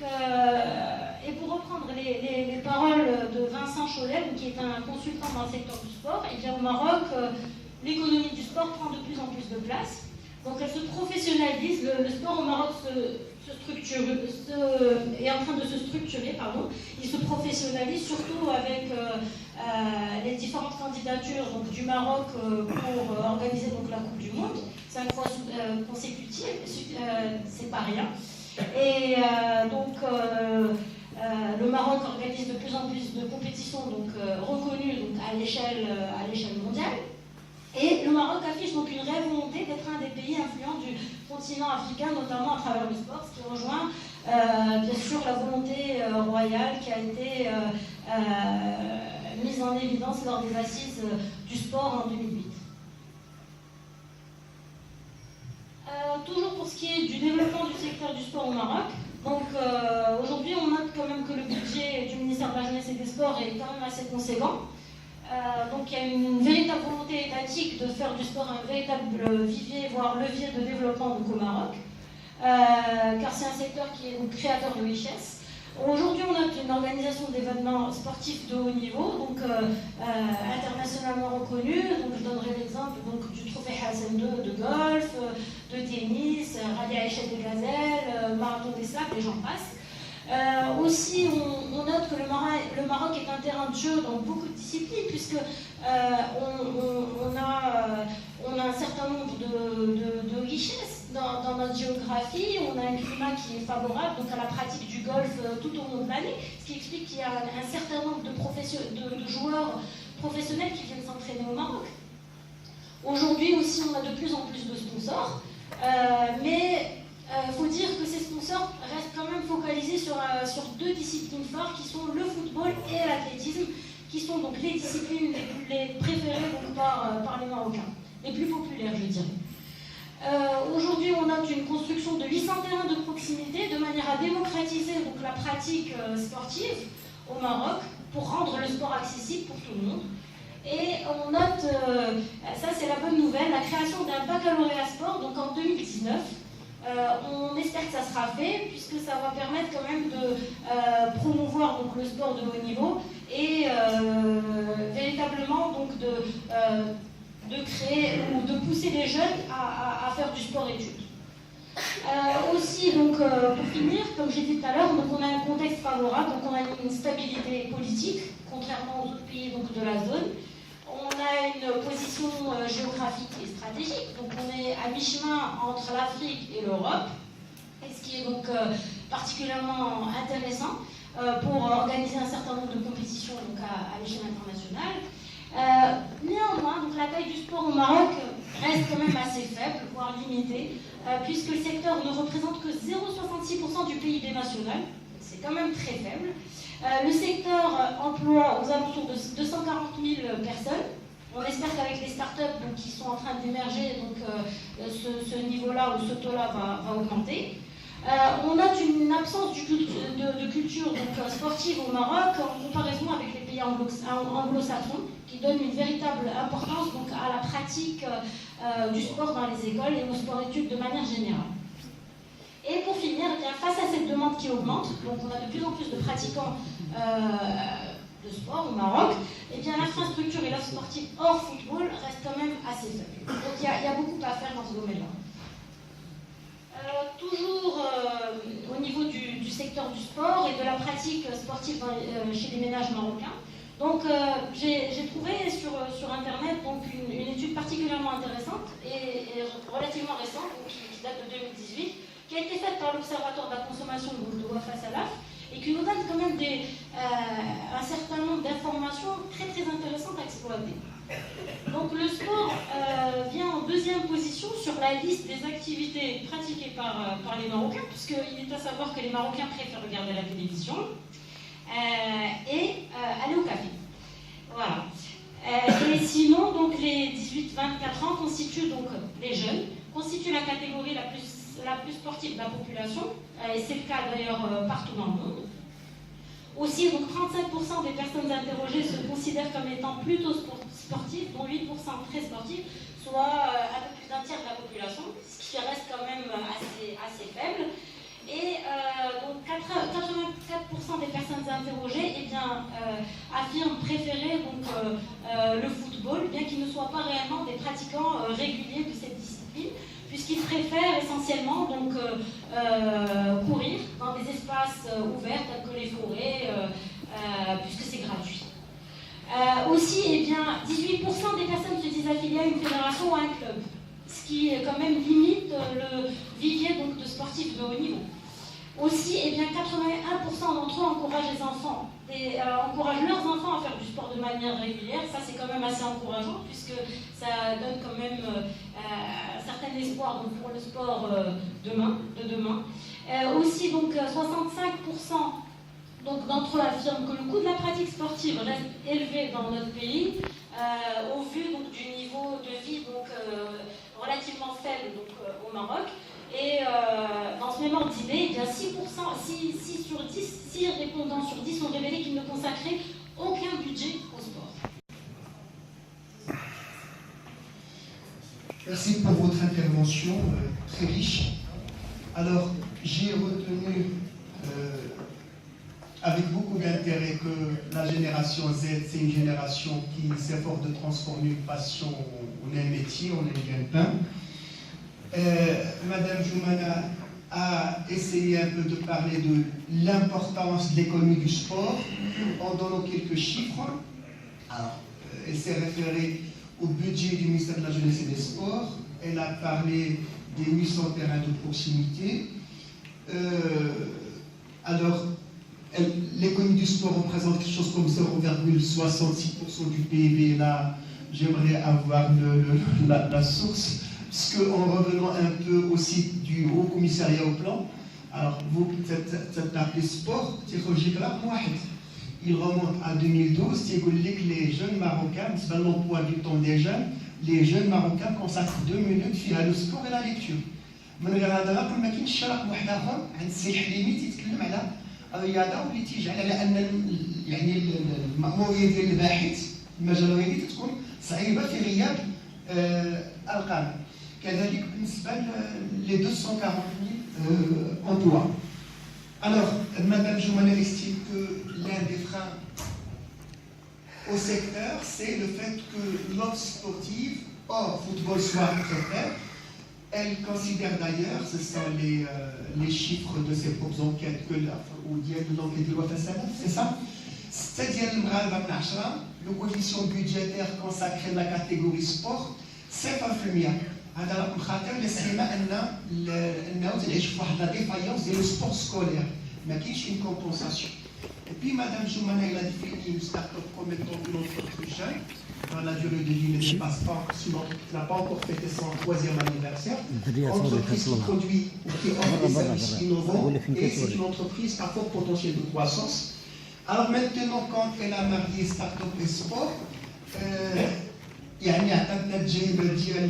et pour reprendre les paroles de Vincent Cholet, qui est un consultant dans le secteur du sport, et bien au Maroc, l'économie du sport prend de plus en plus de place. Donc elle se professionnalise, le sport au Maroc est en train de se structurer, pardon. Il se professionnalise surtout avec les différentes candidatures donc, du Maroc pour organiser donc, la Coupe du Monde, 5 fois consécutives, c'est pas rien. Et donc le Maroc organise de plus en plus de compétitions donc, reconnues donc, à l'échelle mondiale. Et le Maroc affiche donc une réelle volonté d'être un des pays influents du continent africain, notamment à travers le sport, ce qui rejoint bien sûr la volonté royale qui a été mise en évidence lors des assises du sport en 2008. Toujours pour ce qui est du développement du secteur du sport au Maroc, donc aujourd'hui on note quand même que le budget du ministère de la Jeunesse et des Sports est quand même assez conséquent. Donc il y a une véritable volonté étatique de faire du sport un véritable vivier, voire levier de développement donc, au Maroc, car c'est un secteur qui est donc, créateur de richesse. Aujourd'hui, on a une organisation d'événements sportifs de haut niveau, donc internationalement reconnus. Donc, je donnerai l'exemple du trophée Hassan II de golf, de tennis, Rallye Aïcha des Gazelles, Marathon des Sables, et j'en passe. Aussi, on note que le Maroc est un terrain de jeu dans beaucoup de disciplines, puisque on a un certain nombre de richesses dans notre géographie. On a un climat qui est favorable donc à la pratique du golf tout au long de l'année, ce qui explique qu'il y a un certain nombre de joueurs professionnels qui viennent s'entraîner au Maroc. Aujourd'hui aussi, on a de plus en plus de sponsors, mais il faut dire que ces sponsors restent quand même focalisés sur 2 disciplines fortes qui sont le football et l'athlétisme, qui sont donc les disciplines les préférées donc, par les Marocains, les plus populaires je dirais. Aujourd'hui on note une construction de 800 terrains de proximité de manière à démocratiser donc, la pratique sportive au Maroc pour rendre le sport accessible pour tout le monde. Et on note, ça c'est la bonne nouvelle, la création d'un baccalauréat sport donc en 2019. On espère que ça sera fait puisque ça va permettre quand même de promouvoir donc, le sport de haut niveau et véritablement donc, de créer ou de pousser les jeunes à faire du sport-études. Aussi, donc, pour finir, comme j'ai dit tout à l'heure, on a un contexte favorable, donc on a une stabilité politique, contrairement aux autres pays donc, de la zone. On a une position géographique et stratégique, donc on est à mi-chemin entre l'Afrique et l'Europe. et ce qui est donc particulièrement intéressant pour organiser un certain nombre de compétitions donc, à l'échelle internationale. Néanmoins, donc, la taille du sport au Maroc reste quand même assez faible, voire limitée, puisque le secteur ne représente que 0,66% du PIB national. C'est quand même très faible. Le secteur emploie aux alentours de 240 000 personnes. On espère qu'avec les startups donc, qui sont en train d'émerger, donc ce niveau-là ou ce taux-là va augmenter. On a une absence de culture donc, sportive au Maroc en comparaison avec les pays anglo-saxons, qui donnent une véritable importance donc, à la pratique du sport dans les écoles et au sport-études de manière générale. Et pour finir, eh bien, face à cette demande qui augmente, donc on a de plus en plus de pratiquants de sport au Maroc, eh bien l'infrastructure et l'offre sportive hors football restent quand même assez faibles. Donc il y a beaucoup à faire dans ce domaine-là. Toujours au niveau du secteur du sport et de la pratique sportive chez les ménages marocains. Donc j'ai trouvé sur internet donc, une étude particulièrement intéressante et relativement récente, donc, qui date de 2018, qui a été faite par l'Observatoire de la consommation de Wafa Salaf et qui nous donne quand même un certain nombre d'informations très très intéressantes à exploiter. Donc le sport vient en deuxième position sur la liste des activités pratiquées par les Marocains, puisqu'il est à savoir que les Marocains préfèrent regarder la télévision et aller au café. Voilà. Et sinon, donc les 18-24 ans constituent donc les jeunes, constituent la catégorie la plus sportive de la population, et c'est le cas d'ailleurs partout dans le monde. Aussi, donc 35% des personnes interrogées se considèrent comme étant plutôt sportives, dont 8% très sportives, soit un peu plus d'un tiers de la population, ce qui reste quand même assez faible. Et donc 84% des personnes interrogées eh bien, affirment préférer donc, le football, bien qu'ils ne soient pas réellement des pratiquants réguliers de cette discipline, puisqu'ils préfèrent essentiellement donc, courir dans des espaces ouverts tels que les forêts, puisque c'est gratuit. Aussi, eh bien, 18% des personnes se disent affiliées à une fédération ou à un club, ce qui quand même limite le vivier donc, de sportifs de haut niveau. Aussi, eh bien, 81% d'entre eux encouragent leurs enfants à faire du sport de manière régulière. Ça, c'est quand même assez encourageant, puisque ça donne quand même un certain espoir donc, pour le sport de demain. Aussi, donc, 65% d'entre eux affirment que le coût de la pratique sportive reste élevé dans notre pays, au vu donc, du niveau de vie donc, relativement faible donc, au Maroc. Et dans ce même ordre d'idée, 6 répondants sur 10 ont révélé qu'ils ne consacraient aucun budget au sport. Merci pour votre intervention très riche. Alors, j'ai retenu avec beaucoup d'intérêt que la génération Z, c'est une génération qui s'efforce de transformer une passion en un métier, en un gagne-pain. Madame Joumana a essayé un peu de parler de l'importance de l'économie du sport en donnant quelques chiffres. Alors, elle s'est référée au budget du ministère de la Jeunesse et des Sports. Elle a parlé des 800 terrains de proximité. Alors, l'économie du sport représente quelque chose comme 0,66% du PIB. Là, j'aimerais avoir la source. Parce qu'en revenant un peu aussi du Haut Commissariat au Plan, alors vous êtes appelé sport, il remonte à 2012, c'est que les jeunes Marocains, c'est l'emploi du temps des jeunes, les jeunes Marocains consacrent 2 minutes à le sport et la lecture. من غير هذا كل ما كاين شرط واحد اخر عند السي حليمي تيتكلم على الرياضه واللي تيجعل على ان يعني المأموريه ديال الباحث المجال الرياضي تكون صعيبه في غياب القانون. كذلك بالنسبه ل 240 000 emplois. Alors, Madame Joumana estime que l'un des freins au secteur, c'est le fait que l'offre sportive hors football soit très faible. Elle considère d'ailleurs, ce sont les chiffres de ses propres enquêtes, ou de l'enquête de Wafa Salaf, c'est ça? C'est-à-dire le coefficient budgétaire consacré à la catégorie sport, c'est pas familial. هذا رقم خاطر للسيما انه تعيش في واحد لا ديفايونس ديال السبور سكولير ما كاينش اون كومبونساسيون. Et puis Madame Joumana elle a défini une start-up comme étant une entreprise jeune. La durée de vie ne dépasse pas, n'a pas encore fêté son 3e anniversaire. Entreprise qui produit ou qui offre des services innovants et c'est une entreprise à fort potentiel de croissance. Alors maintenant quand elle a marié start-up et sport, يعني عطاتنا التجربة ديال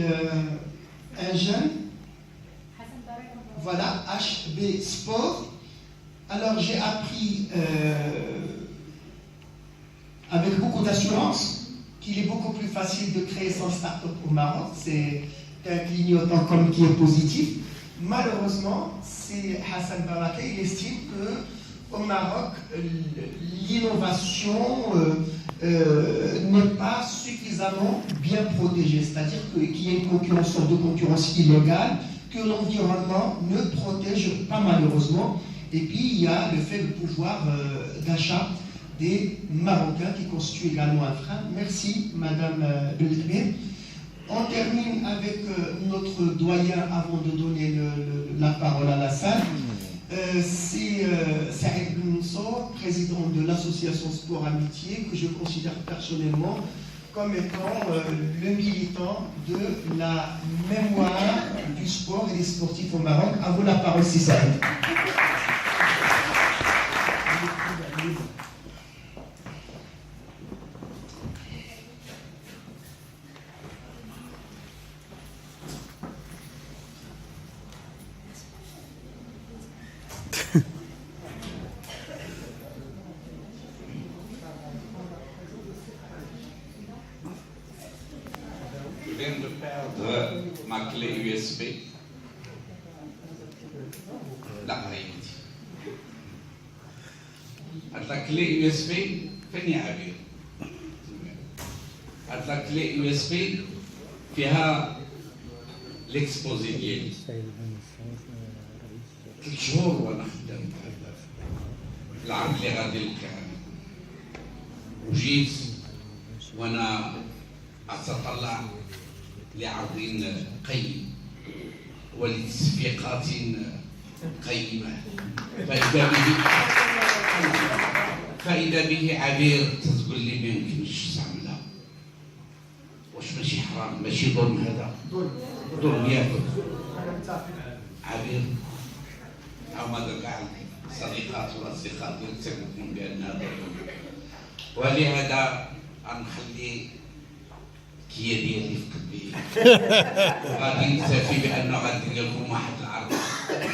un jeune, voilà, HB Sport. Alors j'ai appris avec beaucoup d'assurance qu'il est beaucoup plus facile de créer son start-up au Maroc. C'est un clignotant comme qui est positif. Malheureusement, c'est Hassan Baraka, il estime qu'au Maroc, l'innovation n'est pas suffisamment bien protégée. C'est-à-dire qu'il y a une concurrence, sorte de concurrence illégale, que l'environnement ne protège pas malheureusement. Et puis il y a le fait de pouvoir d'achat des Marocains qui constitue également un frein. Merci Madame Belkbir. On termine avec notre doyen avant de donner la parole à la salle. C'est Saïd Mansour, président de l'association Sport Amitié, que je considère personnellement comme étant le militant de la mémoire du sport et des sportifs au Maroc. À vous la parole, si Saïd. Je viens de perdre ma clé USB. L'appareil. La clé USB, فين يا عبير؟ la clé USB فيها l'exposé ديالي. 3 شهور وانا خدام العرض اللي غادي للكهنة. وجيت وانا اتطلع لعرض قيم ولتصفيقات قيمة فإذا به عبير تقول لي ما يمكنش تعملها. واش ماشي حرام ماشي ظلم هذا؟ ظلم ياكل عبير أو ماذا كاع صديقات والأصدقاء يتفقون بأن هذا ظلم. ولهذا غنخلي كيا ديالي في قلبي غادي نكتفي بأنه غادي ندير لكم واحد العرض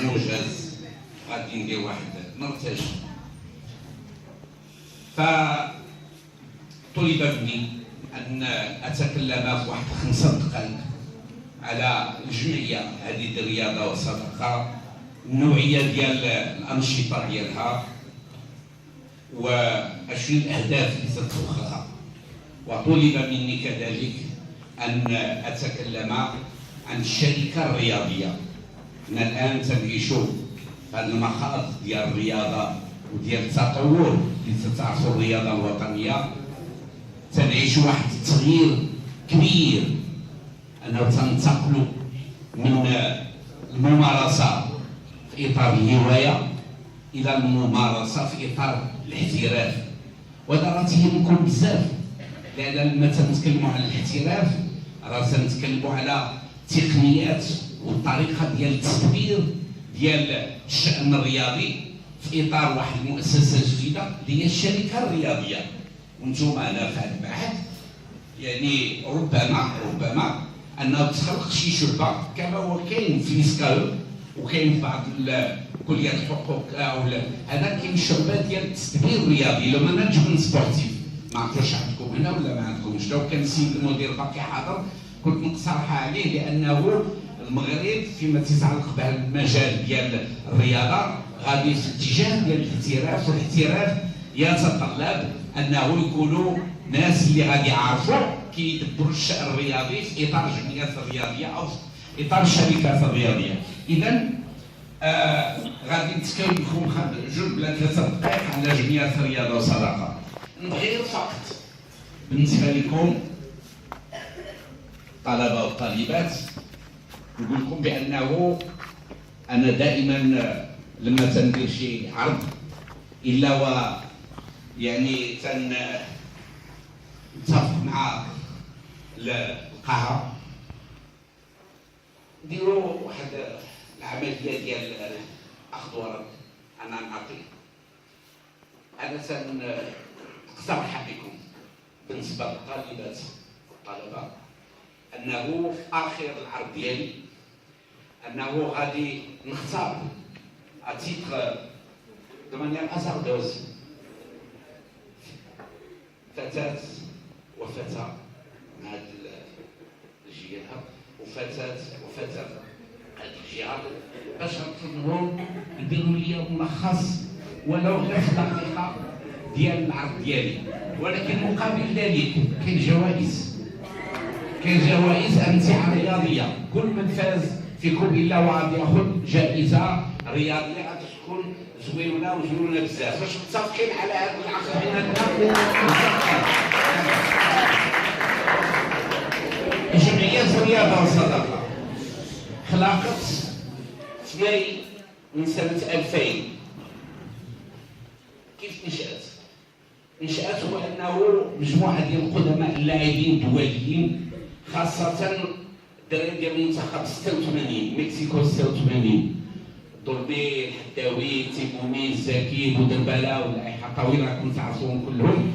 موجز غادي ندير واحد مرتجل. فطلب مني أن أتكلم في واحد 5 دقائق على الجمعية هذه الرياضة والصدقة، النوعية ديال الأنشطة ديالها وأشنو الأهداف اللي تتوخاها. وطلب مني كذلك أن أتكلم عن الشركة الرياضية. حنا الآن تنعيشوا هذا المخاض ديال الرياضة وديال التطور اللي تتعرفوا الرياضة الوطنية. تنعيشوا واحد التغيير كبير أنه تنتقلوا من الممارسة في إطار الهواية إلى الممارسة في إطار الاحتراف. وهذا راه تيهمكم بزاف، لأن لما تنتكلموا على الاحتراف راه تنتكلموا على تقنيات والطريقة ديال التدبير ديال الشأن الرياضي في إطار واحد المؤسسة جديدة اللي هي الشركة الرياضية. وانتم أنا فهاد بعد يعني ربما أنه تخلق شي شعبة كما هو كاين في نسكاو وكاين في بعض كليات الحقوق أو هذا كاين شعبة ديال التدبير الرياضي لو مانجمنت سبورتيف. ما عرفتش عندكم هنا ولا ما عندكمش. لو كان السيد المدير باقي حاضر كنت نقترح عليه، لأنه المغرب فيما تتعلق بهذا المجال ديال الرياضة غادي في الاتجاه ديال الاحتراف، والاحتراف يتطلب أنه يكونوا ناس اللي غادي يعرفوا كيدبروا الشأن الرياضي في إطار الجمعيات الرياضية أو في إطار الشركات الرياضية. إذا غادي نتكلم لكم 2 ولا 3 دقائق على جمعيات الرياضة والصدقة. غير فقط بالنسبة لكم طلبة وطالبات نقول لكم بانه انا دائما لما تندير شي عرض الا و يعني نتفق مع القاعه نديروا واحد العمليه ديال اخذ ورد انا نعطي. انا اقترح بكم بالنسبه للطالبات والطلبه انه في اخر العرض ديالي انه غادي نختار اتيتر دو مانيير ازاردوز فتاة وفتى من هذه الجهه وفتاة هذه الجهه باش نطلبهم يديروا لي ملخص ولو غير في دقيقه ديال العرض ديالي، ولكن مقابل ذلك كاين جوائز امتعه رياضيه. كل من فاز فيكم الا وغادي ياخذ جائزه رياضيه غادي تكون زوينه بزاف. واش متفقين على هذا العقد بيناتنا؟ جمعية الرياضة والصداقة خلقت في ماي من سنة 2000. كيف نشأت هو أنه مجموعة ديال القدماء اللاعبين الدوليين خاصة الدراري ديال المنتخب 86 مكسيكو 86 ضربي الحداوي تيمومي زكي بودربالا واللائحة طويلة راكم تعرفوهم كلهم،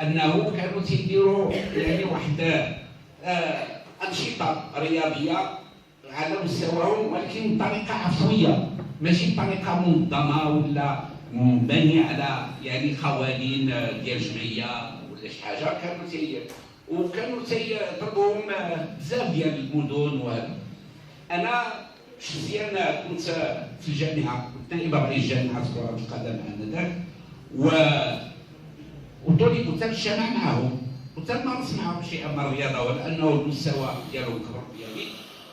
أنه كانوا تيديروا يعني واحد أنشطة رياضية على مستواهم ولكن بطريقة عفوية ماشي بطريقة منظمة ولا مبنية على يعني قوانين ديال جمعية ولا شي حاجة. كانوا تيضربوهم بزاف ديال المدن وهذا. أنا شخصيا كنت في الجامعة، كنت نائب رئيس جامعة كرة القدم آنذاك وطلب تنجتمع معهم وتنمارس معهم شيئا من الرياضة ولأنه المستوى ديالهم كبر ديالي.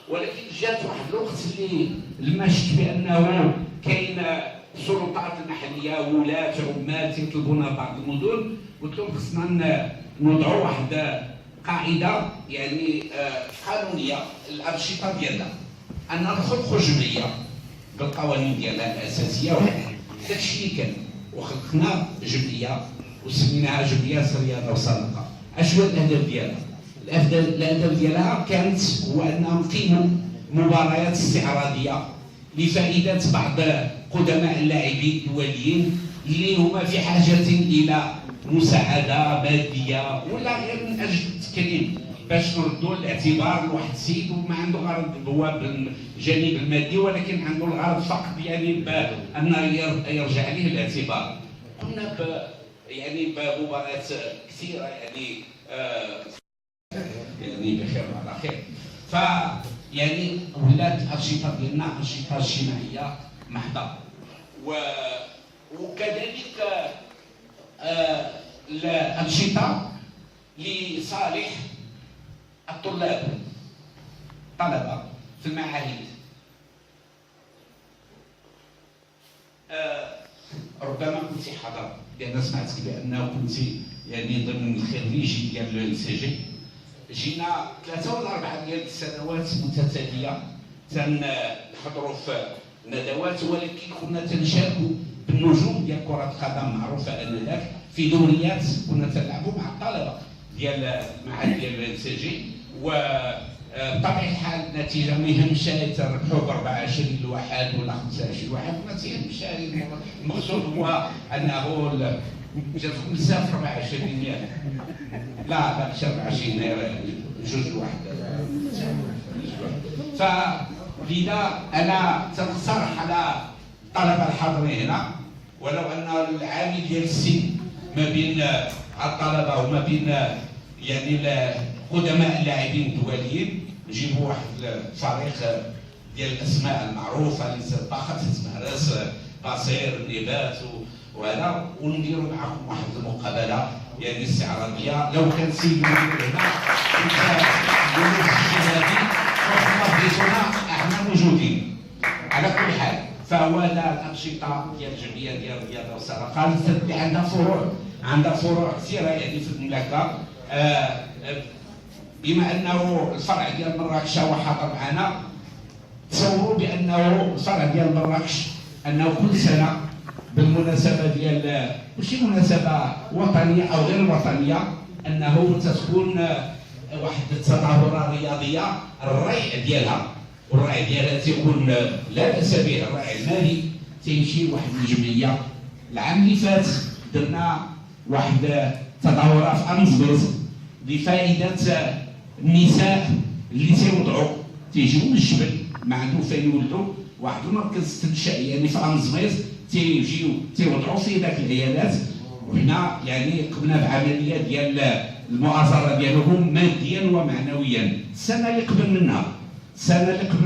ولكن جات واحد الوقت اللي لما شفت بأنه كاين السلطات المحلية ولاة عمال تيطلبونا بعض المدن، قلت لهم خصنا نوضعوا واحد قاعدة يعني قانونية الأنشطة ديالنا، أن نخلقوا جمعية بالقوانين ديالها الأساسية. داكشي اللي كان وخلقنا جمعية وسميناها جمعية الرياضة والصداقة. اش هو الهدف ديالها؟ الهدف ديالها كانت هو أنهم نقيموا مباريات استعراضية لفائدة بعض قدماء اللاعبين الدوليين اللي هما في حاجة إلى مساعدة مادية ولا غير من أجل التكريم، باش نردوا الاعتبار لواحد السيد وما عنده غرض هو بالجانب المادي ولكن عنده الغرض فقط يعني بأن يرجع ليه الاعتبار. قمنا يعني بمباريات كثيرة يعني بخير وعلى خير. يعني ولات الأنشطة ديالنا أنشطة اجتماعية محضة وكذلك الأنشطة لصالح الطلبة في المعاهد. ربما كنت حاضر لأن سمعت بأنه كنت يعني ضمن الخريجين ديال السجن. جينا 3 ولا 4 ديال السنوات متتالية تنحضروا في ندوات، ولكن كنا تنشاركوا بالنجوم ديال كرة القدم معروفة آنذاك في دوريات كنا تلعبوا مع الطلبة ديال المعهد ديال السجن. وبطبيعة الحال النتيجة ما يهمش تربحوا ب 24 لواحد ولا 25 واحد، ما تيهمش. المقصود هو أنه جاتكم بزاف في 24 ياك؟ لا ماشي 24 جوج لواحد. فلذا أنا تنقترح على الطلبة الحاضرين هنا ولو أن العامل ديال السن ما بين الطلبة وما بين يعني قدماء اللاعبين الدوليين نجيبوا واحد الفريق ديال الأسماء المعروفة اللي باقا تتمارس بصير نبات وهذا، ونديروا معكم واحد المقابله يعني استعراضيه. لو كان سيد المدير هنا كنت الشبابي وحنا احنا موجودين. على كل حال فهو الانشطه ديال الجمعيه ديال الرياضه والصداقه اللي عندها فروع كثيره يعني في المملكه. بما انه الفرع ديال مراكش هو حاضر معنا تصوروا بانه الفرع ديال مراكش انه كل سنه بالمناسبه ديال ماشي مناسبه وطنيه او غير وطنيه انه تكون واحد التظاهره رياضيه الريع ديالها، والريع ديالها تيكون لا باس به، الريع المالي تيمشي لواحد الجمعيه. العام اللي فات درنا واحد تظاهره في امزبيط بفائده النساء اللي تيوضعوا تيجيو من الجبل ما عندهم فين يولدوا، واحد المركز استنشاء يعني في امزبيط تيجيو تيوضعوا في ذاك العيادات، وحنا يعني قمنا بعمليه ديال المؤازره ديالهم ماديا ومعنويا. السنه اللي قبل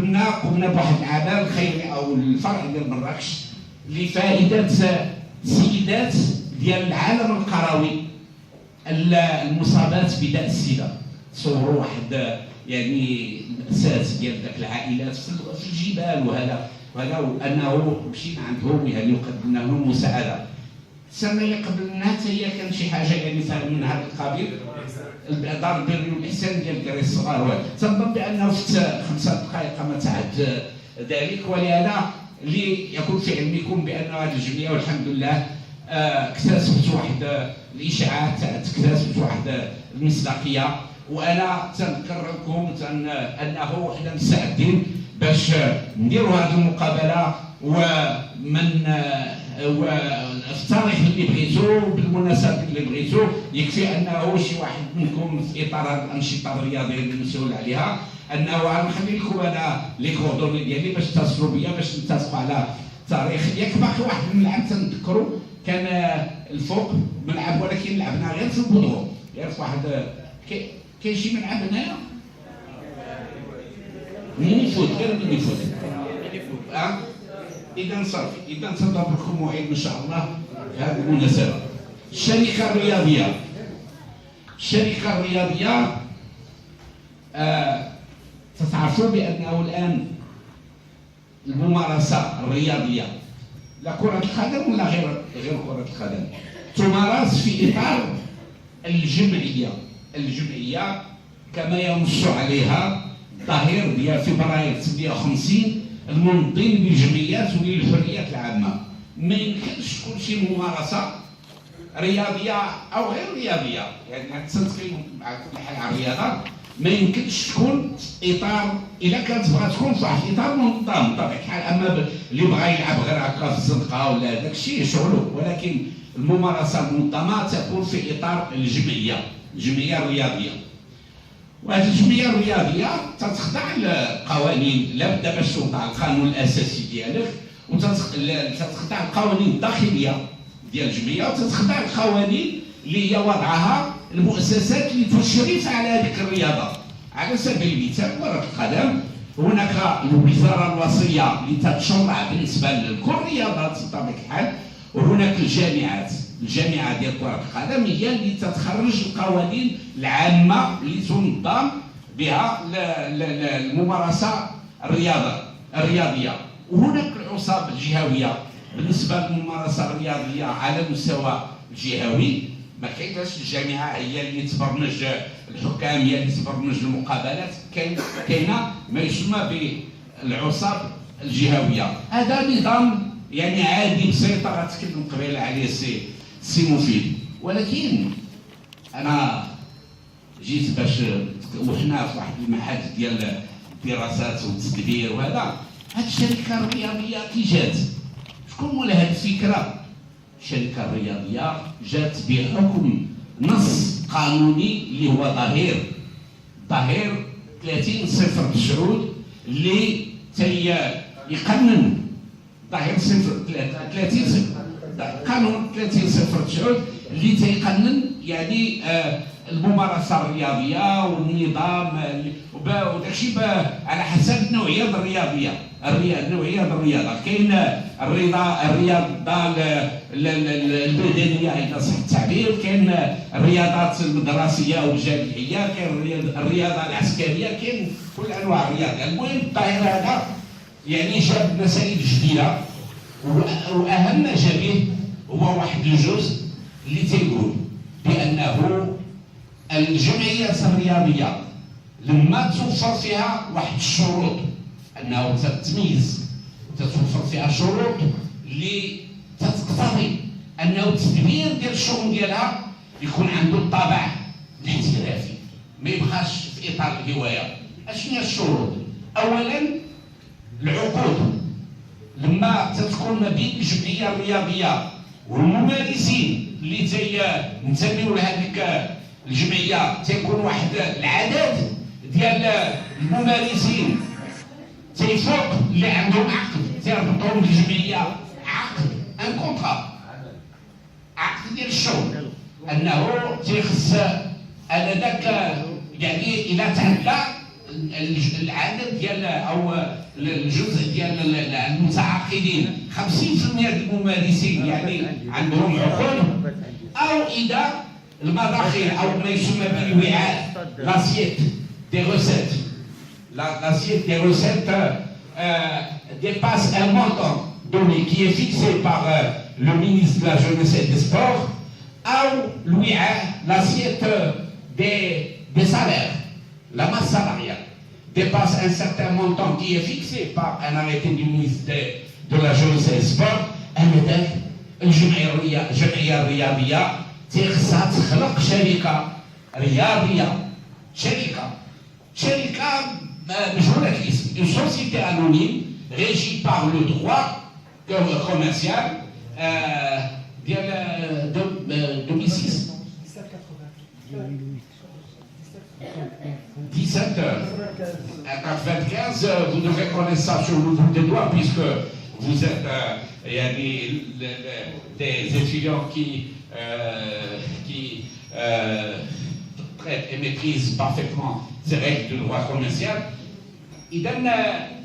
منها قمنا بواحد العمل خيري او الفرع ديال مراكش لفائده سيدات ديال العالم القروي المصابات بداء السيده. تصوروا واحد يعني المأساة ديال ذاك العائلات في الجبال وهذا وانه مشينا عندهم يعني وقدمنا لهم مساعده. السنه اللي قبلنا حتى هي كان شي حاجه يعني من هذا القبيل، دار البر والاحسان ديال كريس الصغار، تنظن بانه في 5 دقائق ما تعد ذلك. ولهذا اللي يكون في علمكم بان هذه الجمعيه والحمد لله اكتسبت واحد الاشاعات، اكتسبت واحد المصداقيه، وانا تنذكر لكم انه حنا مستعدين باش نديروا هذه المقابله ومن في التاريخ اللي بغيتو بالمناسبات اللي بغيتو. يكفي انه شي واحد منكم في اطار هذه الانشطه الرياضيه اللي مسؤول عليها انه غنخلي لكم انا لي كوردوني ديالي باش تتصلوا بيا باش نتفقوا على تاريخ. ياك باقي واحد الملعب تنذكروا كان الفوق ملعب ولكن لعبنا غير في البودرو، غير في واحد كاين شي ملعب هنايا ميني فوت، غير ميني فوت. اذا صافي، اذا تنضرب لكم موعد ان شاء الله في هذه المناسبه. الشركه الرياضيه تتعرفوا بانه الان الممارسه الرياضيه لا كره القدم ولا غير كره القدم تمارس في اطار الجمعيه كما ينص عليها الظهير ديال فبراير 58 المنظم للجمعيات وللحريات العامه. ما يمكنش تكون شي ممارسه رياضيه او غير رياضيه، يعني تنتقل مع كل حال على الرياضه، ما يمكنش تكون اطار الا كانت بغات تكون في واحد الاطار منظم بطبيعه الحال. اما اللي بغى يلعب غير هكا في الزنقه ولا داك الشيء شغله، ولكن الممارسه المنظمه تكون في اطار الجمعيه الرياضيه. وهذه الجمعيه الرياضيه تتخضع لقوانين، لابد باش توضع القانون الاساسي ديالك، وتتخضع القوانين الداخليه ديال الجمعيه، وتتخضع القوانين اللي هي وضعها المؤسسات اللي تشرف على هذيك الرياضه. على سبيل المثال كره القدم، هناك الوزاره الوصيه اللي تتشرع بالنسبه لكل الرياضات بطبيعه الحال، وهناك الجامعه ديال كره القدم هي اللي تتخرج القوانين العامه اللي تنظم بها الممارسه الرياضيه. وهناك العصاب الجهويه بالنسبه للممارسه الرياضيه على المستوى الجهوي. ما كايناش الجامعه هي اللي تبرمج الحكام، هي اللي تبرمج المقابلات، كاينه ما يسمى بالعصاب الجهويه. هذا نظام يعني عادي بسيط غتكلم قبيله عليه سي مفيد. ولكن انا جيت باش وحنا في واحد المعهد ديال الدراسات والتدبير وهذا، هاد الشركه الرياضيه كي جات شكون مولا هاد الفكره؟ الشركه الرياضيه جات بحكم نص قانوني اللي هو ظهير 30/09 اللي يقنن ظهير 30 قانون 30/09 اللي تيقنن يعني الممارسه الرياضيه والنظام وداكشي على حسب النوعيه الرياضيه. كاين الرياضه البدنيه اذا صح التعبير، كاين الرياضات المدرسيه والجامعيه، كاين الرياضه العسكريه، كاين كل انواع الرياضه. المهم الظاهر هذا يعني جاب مسائل جديده، واهم ما جا به هو واحد الجزء اللي تيقول بانه الجمعيات الرياضيه لما توفر فيها واحد الشروط انه تتميز وتتوفر فيها شروط اللي تقتضي انه التدبير ديال الشؤون ديالها يكون عنده الطابع الاحترافي، ما يبقاش في اطار الهوايه. اشنو هي الشروط؟ اولا العقود، لما تتكون ما بين الجمعيه الرياضيه والممارسين اللي تينتميو لهذيك الجمعيه تيكون واحد العدد ديال الممارسين تيفوق اللي عندهم عقد، تيربطوا بالجمعيه عقد ان كونطرا، عقد ديال الشغل، انه تيخص على ذاك يعني الى تعدى العدد ديال او الجزء ديال المتعاقدين 50% ديال الممارسين يعني عندهم عقود، او اذا المداخل او ما يسمى بالوعاء لاسيت دي روسيت، l'assiette des recettes dépasse un montant donné qui est fixé par le ministre de la Jeunesse et des Sports, ou l'ouïa, l'assiette des salaires, la masse salariale, dépasse un certain montant qui est fixé par un arrêté du ministre de la Jeunesse et des Sports. الجمعية الرياضية تخصها تخلق شركة رياضية، شركة مجهولة الاسم، une société anonyme régie par le droit commercial ديال 2006 17h95. Vous devrez connaître ça sur le bout des doigts puisque vous êtes des étudiants qui traitent et maîtrisent parfaitement ces règles de droit commercial. إذا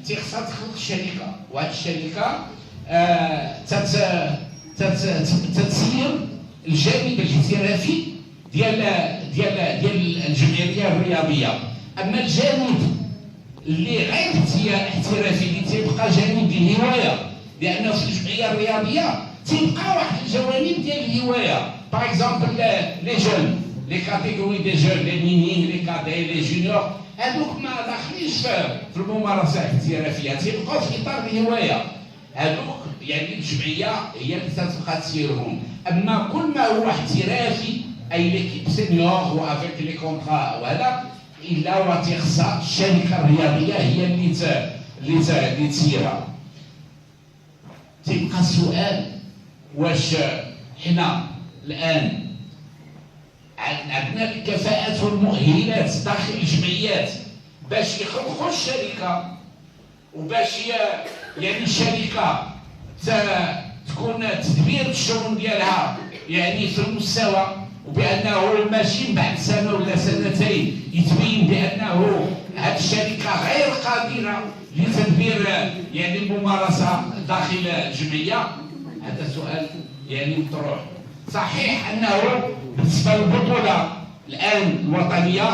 تخصها تخلق شركة، وهذه الشركة تتسير الجانب الاحترافي ديال الجمعية الرياضية. أما الجانب اللي غير احترافي اللي تيبقى جانب الهواية، لأنه في الجمعية الرياضية تيبقى واحد الجوانب ديال الهواية. باغ اكزومبل لي جون، لي كاتيجوري دي جون، لي مينين، لي كادي، لي جونيور، هذوك ما داخلينش في الممارسة الاحترافية، تيبقاو في إطار الهواية. هذوك يعني الجمعية هي اللي تتبقى تسيرهم. أما كل ما هو احترافي أي ليكيب سينيور وافيك لي كونطرا وهذا، إلا وتخصها الشركة الرياضية هي اللي تسيرها. تيبقى السؤال، واش حنا الآن عندنا الكفاءات والمؤهلات داخل الجمعيات باش يخلقوا الشركة، وباش يعني الشركة تكون تدبير الشؤون ديالها يعني في المستوى، وبأنه ماشي بعد سنة ولا سنتين يتبين بأنه هذه الشركة غير قادرة لتدبير يعني الممارسة داخل الجمعية. هذا سؤال يعني مطروح. صحيح أنه بالنسبة للبطولة الآن الوطنية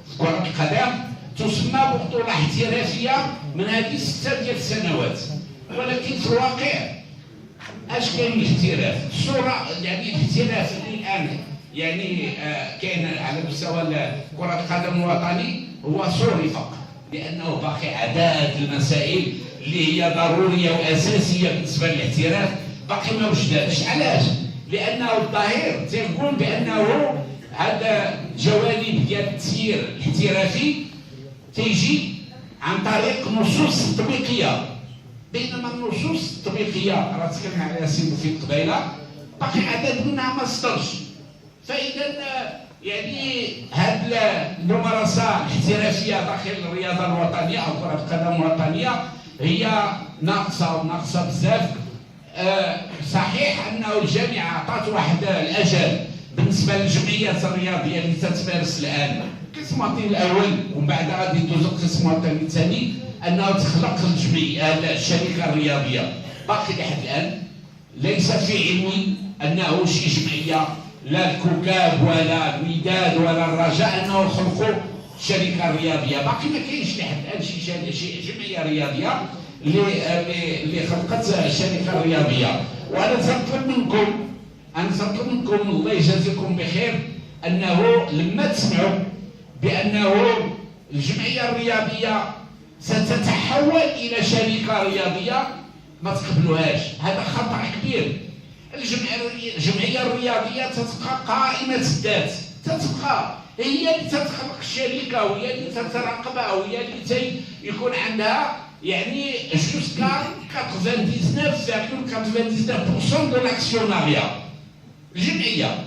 في كرة القدم تسمى بطولة احترافية من هذه 6 ديال السنوات، ولكن في الواقع اش كاين الاحتراف؟ الصورة يعني الاحتراف اللي الآن يعني كاين على مستوى كرة القدم الوطني هو صوري فقط، لأنه باقي عدد المسائل اللي هي ضرورية وأساسية بالنسبة للاحتراف باقي ما وجداتش. علاش؟ لأنه الظاهر تيقول بأنه هذا جوانب ديال التسيير الاحترافي تيجي عن طريق نصوص تطبيقية، بينما النصوص التطبيقية راه تكلمنا عليها السيد في قبيلة باقي عدد منها ما صدرش. فإذا يعني هذه الممارسة الاحترافية داخل الرياضة الوطنية أو كرة القدم الوطنية هي ناقصة بزاف. صحيح أنه الجامعة عطات واحد الأجل بالنسبة للجمعيات الرياضية اللي تتمارس الآن، القسم الأول ومن بعد غادي يدوز القسم الثاني، أنه تخلق الجمعية الشركة الرياضية. باقي لحد الآن ليس في علمي أنه شي جمعية لا الكوكاب ولا الوداد ولا الرجاء أنه خلقوا شركة رياضية. باقي ما كاينش لحد الآن شي جمعية رياضية اللي خلقت الشركة الرياضية. وأنا تنطلب منكم الله يجازيكم بخير أنه لما تسمعوا بأنه الجمعية الرياضية ستتحول إلى شركة رياضية ما تقبلوهاش. هذا خطأ كبير. الجمعية الرياضية تتبقى قائمة الذات، تتبقى هي اللي تتخلق الشركة وهي اللي تتراقبها وهي اللي يكون عندها يعني جوسكا 99,99% دو لاكسيوناريا. الجمعية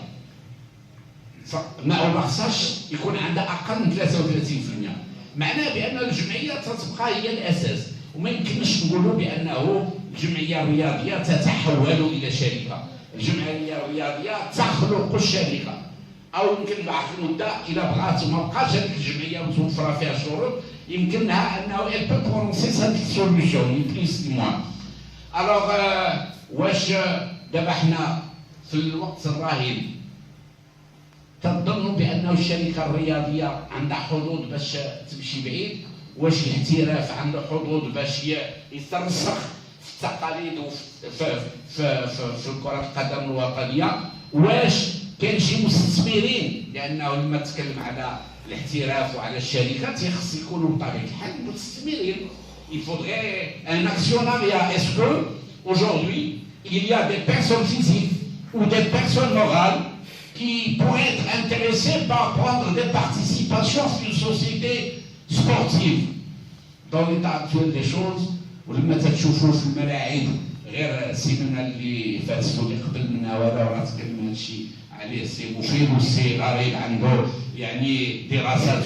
ما خصهاش يكون عندها أقل من 33%. معناه بأن الجمعية تتبقى هي الأساس، وما يمكنش نقولوا بأنه الجمعية الرياضية تتحول إلى شركة. الجمعية الرياضية تخلق الشركة، أو يمكن بعد المدة إذا بغات وما بقاش هذيك الجمعية متوفرة فيها شروط يمكنها أنه elle peut prononcer sa dissolution ni plus ni moins. Alors واش دابا حنا في الوقت الراهن تظنوا بأنه الشركة الرياضية عندها حظوظ باش تمشي بعيد؟ واش الاحتراف عنده حظوظ باش يترسخ في التقاليد في كرة القدم الوطنية؟ واش كاين شي مستثمرين؟ لأنه لما تكلم على الاحتراف وعلى الشركات يخص يكونوا بطبيعة الحال مستثمرين. Il faudrait un actionnariat. Est-ce que aujourd'hui il y a des personnes physiques ou des personnes morales qui pourraient être intéressées par prendre des participations sur une société sportive? Dans l'état actuel des choses, ولما تشوفوا في الملاعب غير السيمانه اللي فاتت واللي قبل منها وهذا راه تكلم هادشي عليه السي مفيد والسي غريب عنده يعني دراسات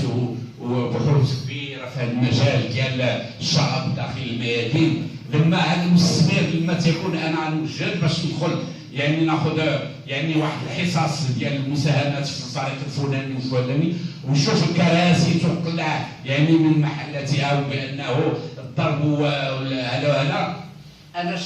وبحوث كبيره في هذا المجال ديال الشعب داخل الميادين. لما هذا المستثمر لما تيكون انا نوجد باش ندخل يعني ناخذ يعني واحد الحصص ديال المساهمات في الفريق الفلاني والفلاني ونشوف الكراسي تقلع يعني من محلاتها وبانه الضرب وهذا. انا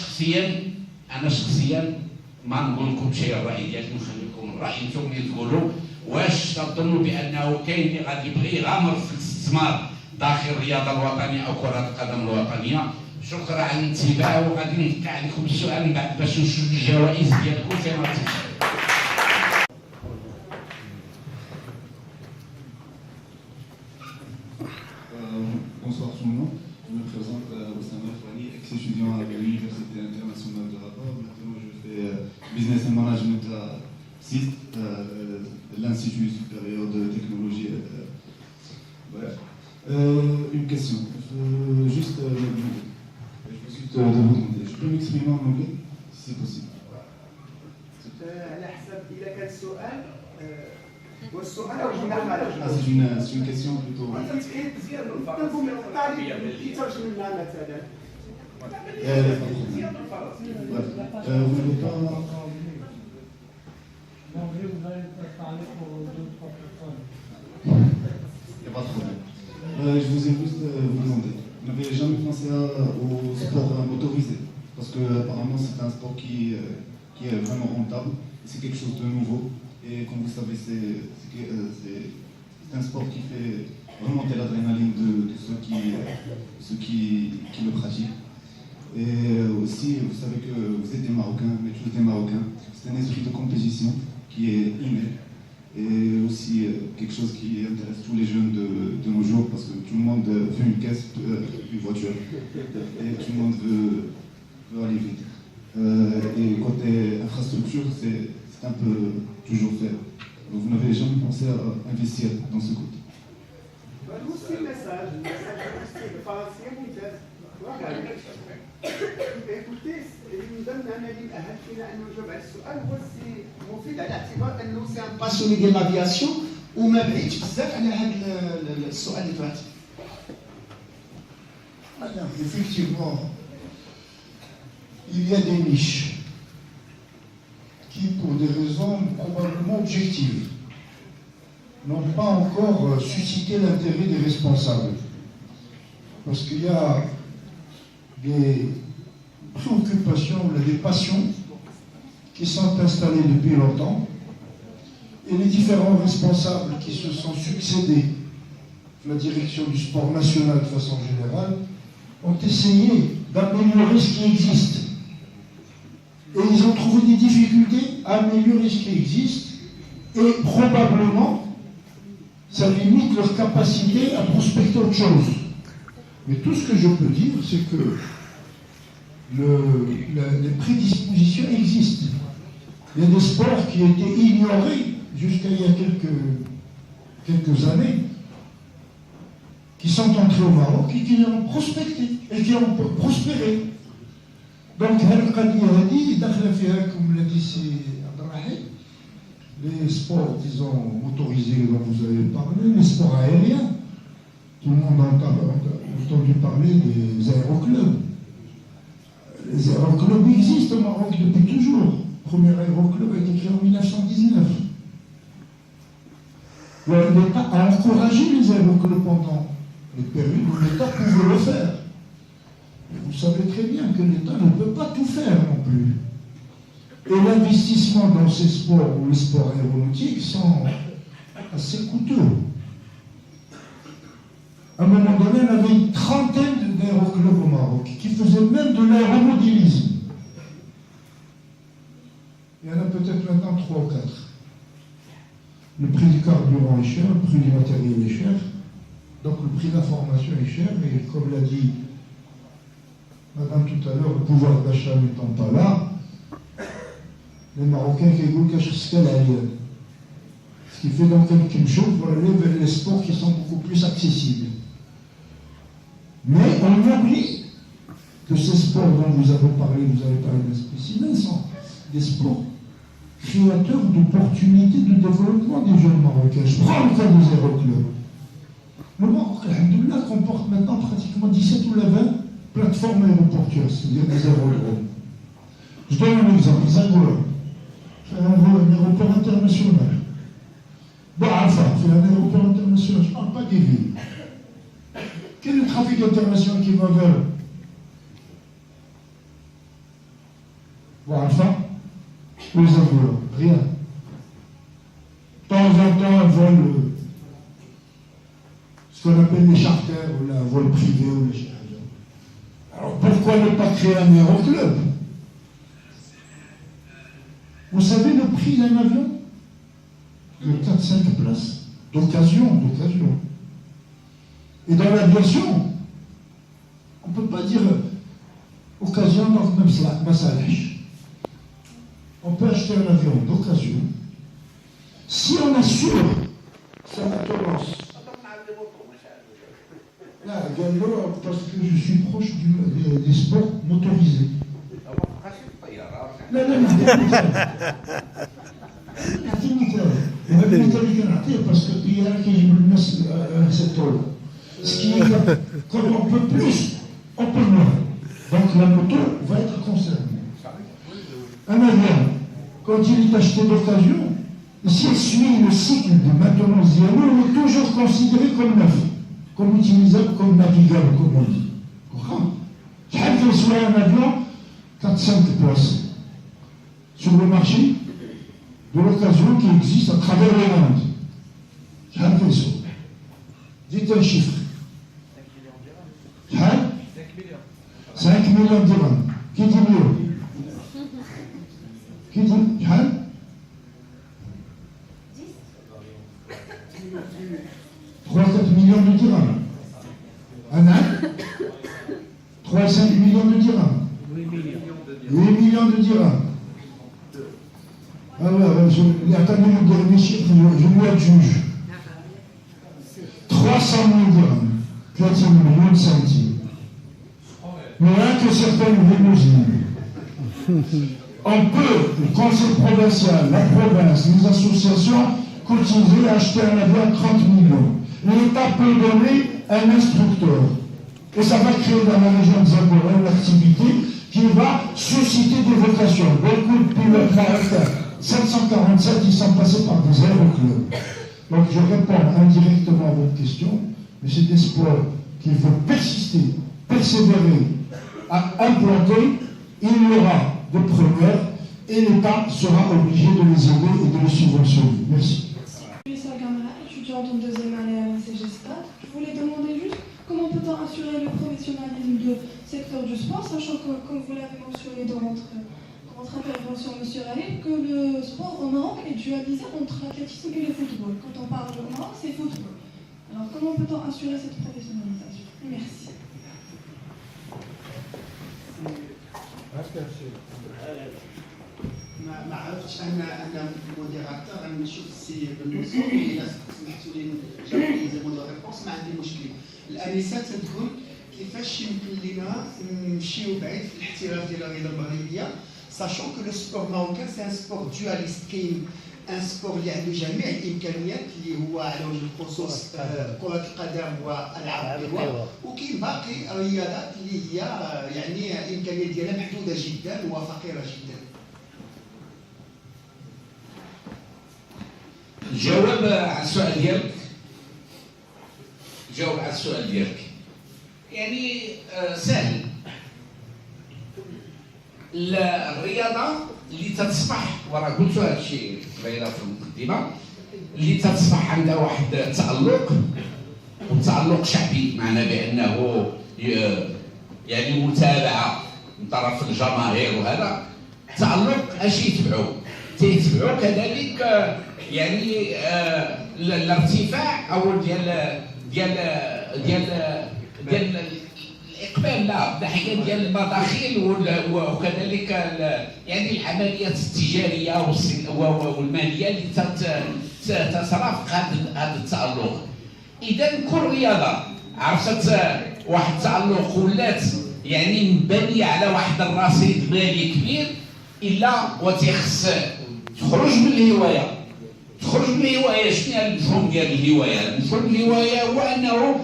شخصيا ما نقول لكم شيء الراي ديالي، نخليكم الراي انتم اللي تقولوا. واش تظنوا بانه كاين اللي غادي يبغي يغامر في الاستثمار داخل الرياضه الوطنيه او كره القدم الوطنيه؟ شكرا على الانتباه، وغادي نلقى عليكم السؤال من بعد باش نشوف الجوائز ديالكم فين غتمشي. Bonsoir tout le monde, je me présente Oussama Fouani, ex-étudiant à l'Université internationale de Rabat. Maintenant je fais Business and Management à CIST, l'Institut supérieur de technologie. Bref. Une question, juste de vous demander, je peux m'exprimer en anglais si c'est possible? C'est une question plutôt. Vous n'avez pas. Il n'y a pas de problème. Je vous ai juste vous demander, vous n'avez jamais pensé au sport motorisé? Parce que apparemment c'est un sport qui est vraiment rentable, c'est quelque chose de nouveau. Et comme vous savez, c'est un sport qui fait remonter l'adrénaline de ceux qui le pratiquent. Et aussi, vous savez que vous êtes des Marocains, mais tous des Marocains. C'est un esprit de compétition qui est inné. Et aussi quelque chose qui intéresse tous les jeunes de nos jours, parce que tout le monde fait une caisse, une voiture. Et tout le monde veut aller vite. Et côté infrastructure, c'est un peu toujours faire. Donc vous n'avez jamais pensé à investir dans ce côté? Écoutez, المدن اللي أهم فينا أنه نجاوب على السؤال هو السي مفيد على اعتبار أنه سي ان باسيوني ديال لافياسيون وما بعيدش بزاف على هذا السؤال اللي فات. Effectivement, il y a des niches qui, pour des raisons probablement objectives, n'ont pas encore suscité l'intérêt des responsables. Parce qu'il y a des préoccupations, des passions qui sont installées depuis longtemps, et les différents responsables qui se sont succédés à la direction du sport national de façon générale ont essayé d'améliorer ce qui existe. Et ils ont trouvé des difficultés à améliorer ce qui existe, et probablement, ça limite leur capacité à prospecter autre chose. Mais tout ce que je peux dire, c'est que les prédispositions existent. Il y a des sports qui étaient ignorés jusqu'à il y a quelques années, qui sont entrés au Maroc et qui ont prospecté et qui ont prospéré. Donc, les sports, disons, motorisés dont vous avez parlé, les sports aériens, tout le monde a entendu parler des aéroclubs. Les aéroclubs existent au Maroc depuis toujours. Le premier aéroclub a été créé en 1919. L'État a encouragé les aéroclubs pendant les périodes où l'État pouvait le faire. Vous savez très bien que l'État ne peut pas tout faire non plus. Et l'investissement dans ces sports ou les sports aéronautiques sont assez coûteux. À un moment donné, on avait une trentaine d'aéroclubs au Maroc qui faisaient même de l'aéromodélisme. Il y en a peut-être maintenant 3 ou 4. Le prix du carburant est cher, le prix du matériel est cher, donc le prix de la formation est cher, et comme l'a dit Madame tout à l'heure, le pouvoir d'achat n'étant pas là, les Marocains qui goûtent ce qui fait donc quelque chose pour aller vers les sports qui sont beaucoup plus accessibles. Mais on oublie que ces sports dont vous avez parlé des spécimens, sont des sports créateurs d'opportunités de développement des jeunes Marocains. Je prends le cas des aéroclubs. Le Maroc, alhamdoulilah, comporte maintenant pratiquement 17 ou 20 plateformes aéroportuaires, c'est-à-dire des aérodromes. Je donne un exemple, Zagora, c'est un aéroport international. Ba'afa, c'est un aéroport international, je ne parle pas des villes. Quel est le trafic international qui va vers Ba'afa ou les Zagora? Rien. De temps en temps, un vol, ce qu'on appelle les charters, ou un vol privé, ou les charters. Alors pourquoi ne pas créer un aéroclub? Vous savez le prix d'un avion? De 4-5 places d'occasion. Et dans l'aviation, on ne peut pas dire occasion, donc même masalèche. On peut acheter un avion d'occasion si on assure sa maintenance. Là, parce que je suis proche des sports motorisés. لا parce que ce qui est quand on peut plus, on peut moins. Donc la moto va être concernée. Un avion, quand il est acheté d'occasion, s'il suit le cycle de maintenance zéro, il est toujours considéré comme neuf, comme utilisable, comme navigable, comme on dit. Quel que soit un avion, 4-5 places sur le marché de l'occasion qui existe à travers le monde. Dites un chiffre. 5 millions de dirhams. Qui dit mieux? Qui dit 3-4 millions de dirhams. Un an 3-5 millions de dirhams. 8 millions de dirhams. Alors, attendez le dernier chiffre, je dois être juge. 300 000 dirhams, 400 millions de centimes. Mais là que certaines limousines. On peut, le conseil provincial, la province, les associations, cotiser et acheter un avion à 30 millions. L'État peut donner un instructeur. Et ça va créer dans la région de Zagora une activité qui va susciter des vocations. Beaucoup de pilotes caractères. 747, ils sont passés par des aéroclubs. Donc je réponds indirectement à votre question, mais c'est des sports qu'il faut persister, persévérer à implanter. Il y aura des premières et l'État sera obligé de les aider et de les subventionner. Merci. Lisa Gamara, étudiante en deuxième année à l'INCG Stade. Je voulais demander juste comment peut-on assurer le professionnalisme du secteur du sport, sachant que, comme vous l'avez mentionné dans votre intervention, M. Rahim, que le sport au Maroc est dualisé entre l'athlétisme et le football. Quand on parle au Maroc, c'est football. Alors comment peut-on assurer cette professionnalisation? Merci. ما عرفتش انا موديراتور غنشوف السي بالنصور الا سمحتوا لي نجاوب لي زي مودير ريبونس ما عندي مشكل. الانسه تقول كيفاش يمكن لنا نمشيو بعيد في الاحتراف ديال الرياضه المغربيه ساشون كو لو سبور ماروكان سي ان سبور دواليست كاين ان سبور اللي عنده جميع الامكانيات اللي هو على وجه الخصوص كره القدم والعاب القوى وكاين باقي رياضات اللي هي يعني الامكانيات ديالها محدوده جدا وفقيره جدا. الجواب على السؤال ديالك يعني سهل. الرياضه اللي تتصبح وراه قلت هذا الشيء قبيله في المقدمه اللي تتصبح عندها واحد التألق وتألق شعبي معناه بانه يعني متابعه من طرف الجماهير وهذا تألق اش تيتبعوا كذلك يعني الارتفاع او ديال الاقبال لا ناحيه ديال المداخيل وكذلك يعني العمليات التجاريه والماليه اللي تترافق هذا التألق. اذا كل رياضه عرفت واحد التألق ولات يعني مبنيه على واحد الرصيد مالي كبير الا وتخص تخرج من الهوايه. شنو هي المفهوم ديال الهوايه؟ المفهوم الهوايه هو انه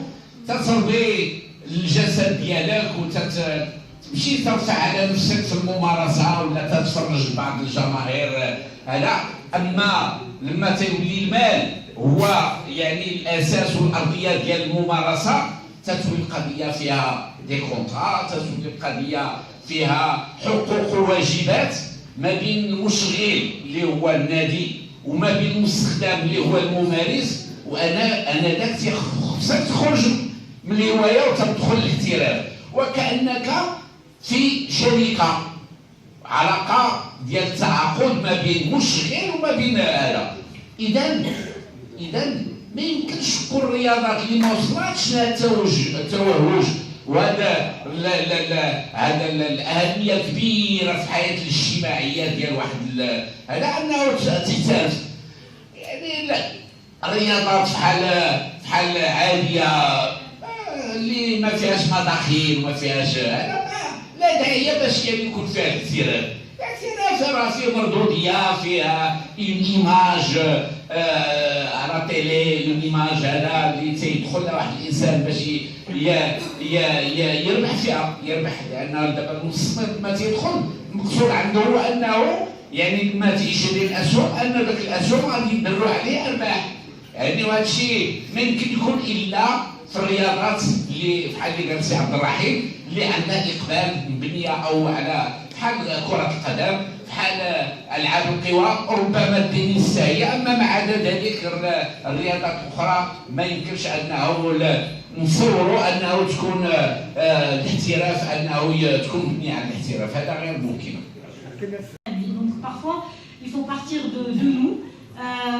تتربي الجسد ديالك وتمشي ترفع على نفسك في الممارسه ولا تتفرج بعض الجماهير هذا. اما لما تولي المال هو يعني الاساس والارضيه ديال الممارسه تتولي القضيه فيها دي كونطرا، تتولي القضيه فيها حقوق وواجبات ما بين المشغل اللي هو النادي وما بين المستخدم اللي هو الممارس. وانا ذاك خصك تخرج من الهوايه وتدخل الاحتراف وكانك في شركه علاقه ديال التعاقد ما بين مشغل وما بين هذا. اذا ما يمكنش كل الرياضات اللي ما وصلتش لها التوهج وهذا هذا الاهميه الكبيره في الحياه الاجتماعيه ديال واحد هذا انه تحتاج يعني الرياضات بحال عاديه اللي ما فيهاش مداخيل وما فيهاش لا داعي باش يكون فيها الاحتراف راه فيه مردوديه فيها ايماج على تيلي الايماج هذا اللي تيدخل واحد الانسان باش يربح فيها لان دابا المستثمر ما تيدخل المقصود عنده هو انه يعني لما تيشري الاسهم ان ذاك الاسهم غادي يديروا عليه ارباح يعني. وهذا الشيء ما يمكن يكون الا في الرياضات اللي بحال اللي قال سي عبد الرحيم اللي عندها اقبال مبنيه او على بحال كره القدم بحال العاب القوى ربما التنس هي. اما مع ذلك الرياضات الاخرى ما يمكنش انه نصوروا انه تكون الاحتراف انه تكون مبنيه على الاحتراف، هذا غير ممكن. Donc parfois il faut partir de nous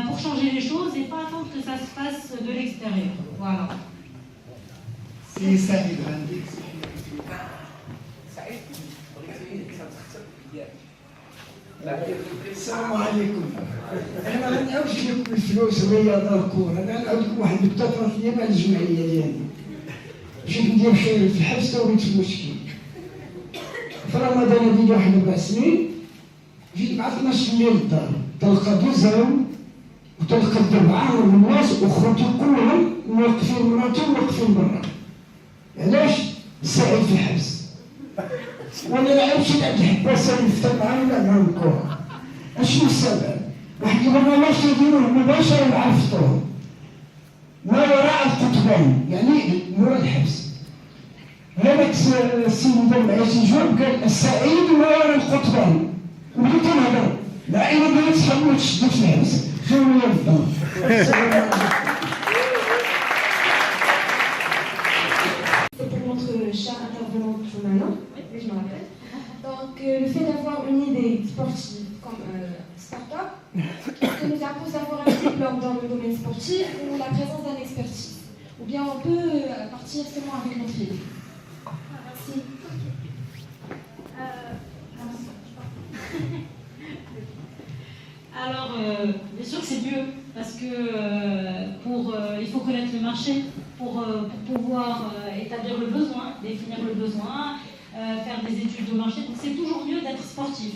pour changer les choses et pas attendre que ça se fasse de l'extérieur. Voilà. سي سعيد عندي. السلام عليكم. انا ما نعاودش لكم الفلوس والرياضه والكره، انا نعاود لكم واحد البطاطا ديال مع الجمعيه ديالي. مشيت ندير خير في الحبس تويت في المشكل. في رمضان ديال واحد 4 سنين جيت مع 12 الليل للدار، تلقى 2 وتلقى 4 من الناس وخوتي كلهم موقفين مراتي وموقفين برا. علاش؟ سعيد في الحبس. وانا ما عرفتش نلعب الحباسه اللي فتح معاهم ولا معاهم الكره. اشنو السبب؟ واحد يقول علاش يديروه مباشره مع الفطور ما وراء القطبين يعني مورا الحبس. هذاك السيد اللي معايا تيجاوب قال السعيد ما وراء القطبين وبديت نهضر مع عيني بغيت صحابي ما تشدوش الحبس خير ولا بالدار. Pour notre cher intervenant maintenant, oui, je me rappelle. Donc, le fait d'avoir une idée sportive comme start-up, est-ce que nous impose d'avoir un diplôme dans le domaine sportif ou la présence d'un expertise? Ou bien on peut partir seulement avec notre idée? Merci. Alors, bien sûr que c'est mieux, parce que il faut connaître le marché pour pouvoir établir le besoin, définir le besoin, faire des études de marché. Donc c'est toujours mieux d'être sportif.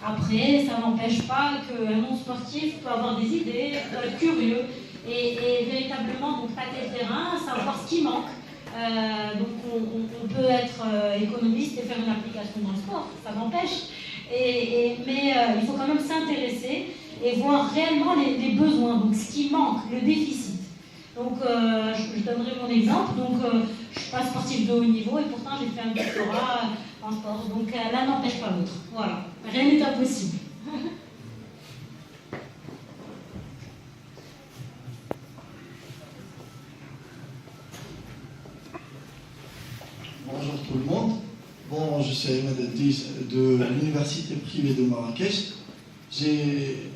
Après, ça n'empêche pas qu'un non-sportif peut avoir des idées, peut être curieux et véritablement donc, tâter le terrain, savoir ce qui manque. Donc on peut être économiste et faire une application dans le sport, ça n'empêche. Mais il faut quand même s'intéresser et voir réellement les besoins, donc ce qui manque, le déficit. Donc je donnerai mon exemple. Donc je ne suis pas sportif de haut niveau et pourtant j'ai fait un doctorat en sport. Donc l'un n'empêche pas l'autre. Voilà, rien n'est impossible. Bonjour tout le monde. Bon, je suis Ahmed Addiz de l'université privée de Marrakech. J'ai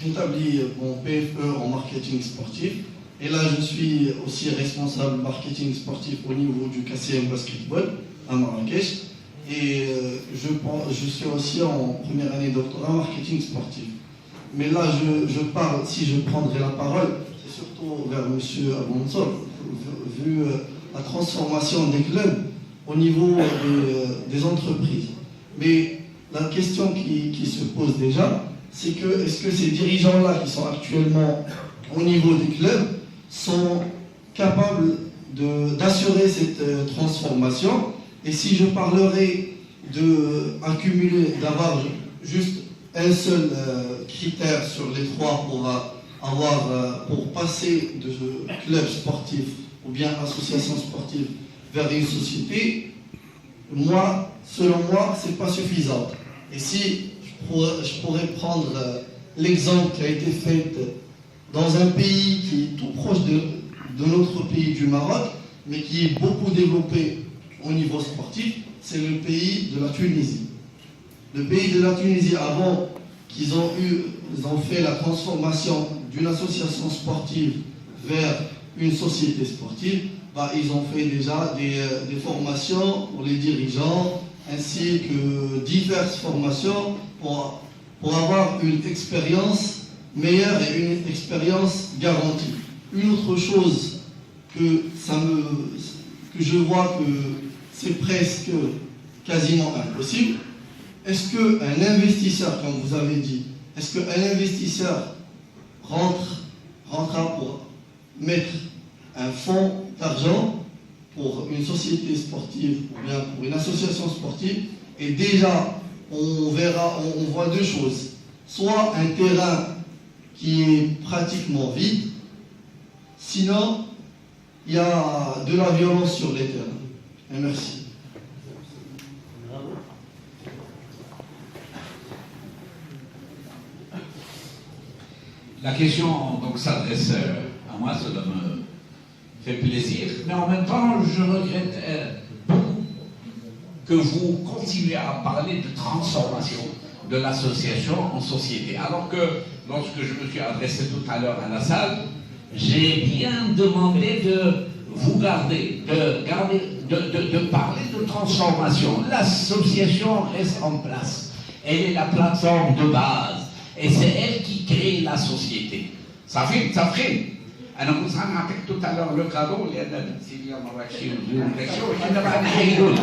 établi mon PFE en marketing sportif. Et là, je suis aussi responsable marketing sportif au niveau du KCM Basketball à Marrakech. Et je suis aussi en première année doctorat marketing sportif. Mais là, je parle, si je prendrai la parole, c'est surtout vers M. Abonsor, vu la transformation des clubs au niveau des entreprises. Mais la question qui se pose déjà, c'est que est-ce que ces dirigeants-là qui sont actuellement au niveau des clubs sont capables d'assurer cette transformation? Et si je parlerai d'avoir juste un seul critère sur les trois pour passer de club sportif ou bien association sportive vers une société, selon moi, c'est pas suffisant. Et si je pourrais prendre l'exemple qui a été fait dans un pays qui est tout proche de notre pays du Maroc, mais qui est beaucoup développé au niveau sportif, c'est le pays de la Tunisie. Le pays de la Tunisie, avant qu'ils ont fait la transformation d'une association sportive vers une société sportive, ils ont fait déjà des formations pour les dirigeants, ainsi que diverses formations pour avoir une expérience meilleure et une expérience garantie. Une autre chose que je vois que c'est presque quasiment impossible, est-ce qu'un investisseur, comme vous avez dit, est-ce qu'un investisseur rentrera pour mettre un fonds d'argent pour une société sportive ou bien pour une association sportive, et déjà on voit deux choses, soit un terrain qui est pratiquement vide, sinon il y a de la violence sur les terrains. Et merci. La question donc s'adresse à moi, cela me fait plaisir, mais en même temps je regrette beaucoup que vous continuez à parler de transformation de l'association en société, alors que lorsque je me suis adressé tout à l'heure à la salle, j'ai bien demandé de vous de parler de transformation. L'association reste en place, elle est la plateforme de base, et c'est elle qui crée la société. Ça fait. أنا كنت سأعطيك tout à l'heure le cadeau لأن سيدي مراكشي والكاشيو وحنا بعد نحيدوه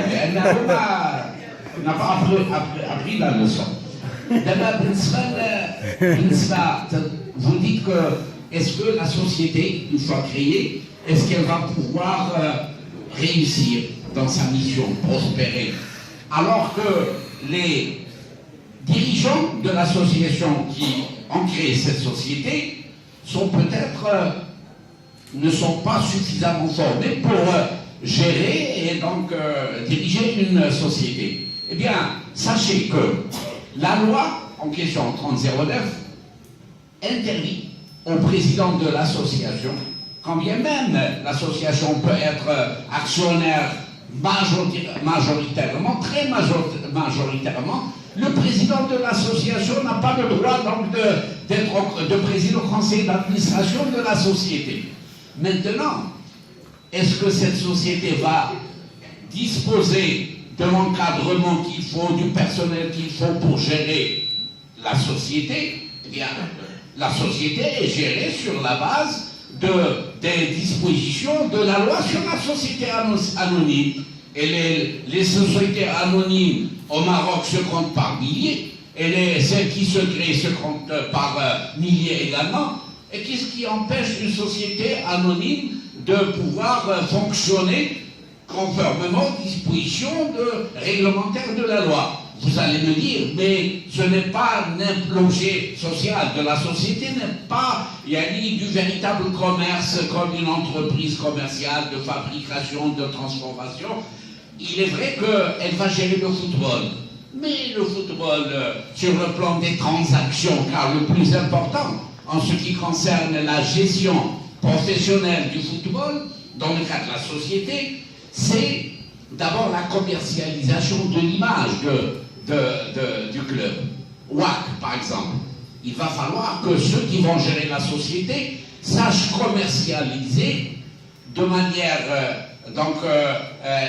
لأنه n'a pas appris la leçon. D'abord, vous dites que est-ce que la société, une fois créée, est-ce qu'elle va pouvoir réussir dans sa mission, prospérer, alors que les dirigeants de l'association qui ont créé cette société sont peut-être ne sont pas suffisamment formés pour gérer et donc diriger une société. Eh bien, sachez que la loi en question 3009 interdit au président de l'association, quand bien même l'association peut être actionnaire majoritairement, très majoritairement, le président de l'association n'a pas le droit donc de présider le conseil d'administration de la société. Maintenant, est-ce que cette société va disposer de l'encadrement qu'il faut, du personnel qu'il faut pour gérer la société, eh bien, la société est gérée sur la base des dispositions de la loi sur la société anonyme. Et les sociétés anonymes au Maroc se comptent par milliers, et celles qui se créent se comptent par milliers également. Et qu'est-ce qui empêche une société anonyme de pouvoir fonctionner conformément aux dispositions réglementaires de la loi? Vous allez me dire, mais ce n'est pas l'objet social de la société, n'est pas du véritable commerce comme une entreprise commerciale de fabrication, de transformation. Il est vrai qu'elle va gérer le football, mais le football, sur le plan des transactions, car le plus important en ce qui concerne la gestion professionnelle du football, dans le cas de la société, c'est d'abord la commercialisation de l'image du club. WAC, par exemple. Il va falloir que ceux qui vont gérer la société sachent commercialiser de manière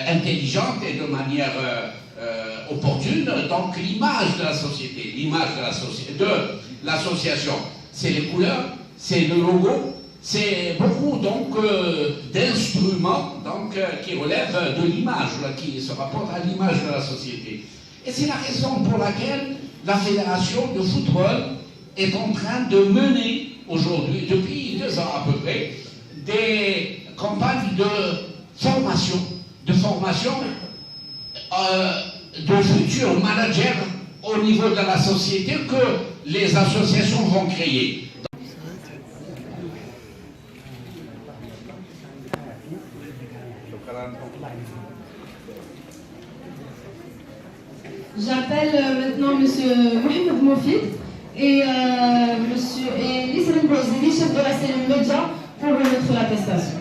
intelligente et de manière opportune donc l'image de la société, l'image de l'association. C'est les couleurs, c'est le logo, c'est beaucoup donc d'instruments donc qui relèvent de l'image, qui se rapportent à l'image de la société. Et c'est la raison pour laquelle la Fédération de football est en train de mener aujourd'hui, depuis 2 ans à peu près, des campagnes de formation de futurs managers au niveau de la société que les associations vont créer. J'appelle maintenant M. Mohamed Moufid et M. Nisrin Bozidi, chef de la cellule média, pour remettre l'attestation.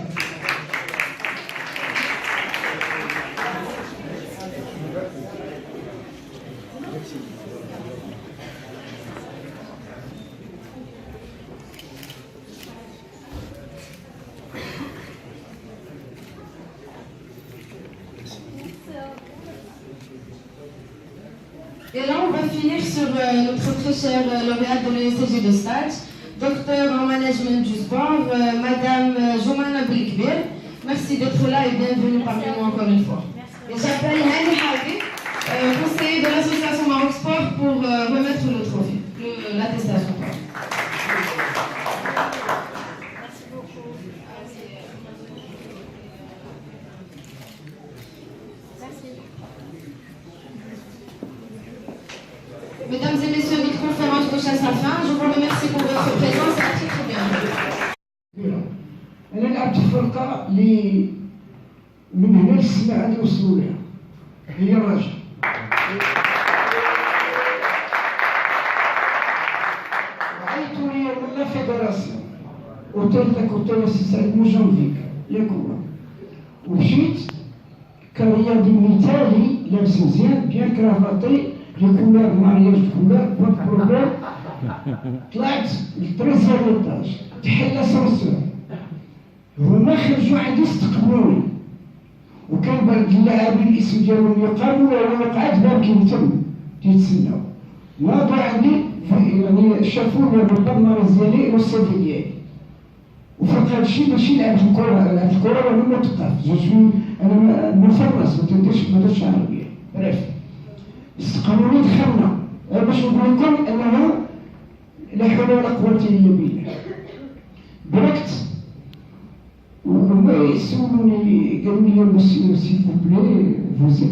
Et là, on va finir sur notre très chère lauréate de l'ESG de stage, docteur en management du sport, Madame Joumana Belkbir. Merci d'être là et bienvenue parmi nous encore une fois. Et j'appelle Hani Habi, conseiller de l'association Maroc Sport, pour remettre le trophée, l'attestation. Mesdames et messieurs, notre conférence touche à sa fin. Je vous remercie pour votre présence. C'est très bien. أنا لعبت في فرقة اللي من هنا للسماء اللي وصلوا لها هي الرجاء. وعيطوا لي من لا فيدراسيون وتلك سعيد موجانفيك ياك هو ومشيت كرياضي مثالي لابس مزيان بيان كرافاطي لي كولار مارياج كولار بوك بروبليم طلعت للتريزيام ايطاج تحل سونسور هما خرجوا عندي استقبلوني وكان بعض اللاعبين الاسم ديالهم يقاموا ولا وقعت باكين تم تيتسناو ناضوا عندي يعني شافوني بالبالماريز ديالي والسيفي ديالي وفوق هادشي ماشي لعبت الكره وانا مثقف انا مفرس ما درتش عربيه بريف استقبلوني دخلنا باش نقول لكم انه لا حول ولا قوه الا بالله بركت وهما يسولوني قالوا لي مسيو سيل فو بلي فوز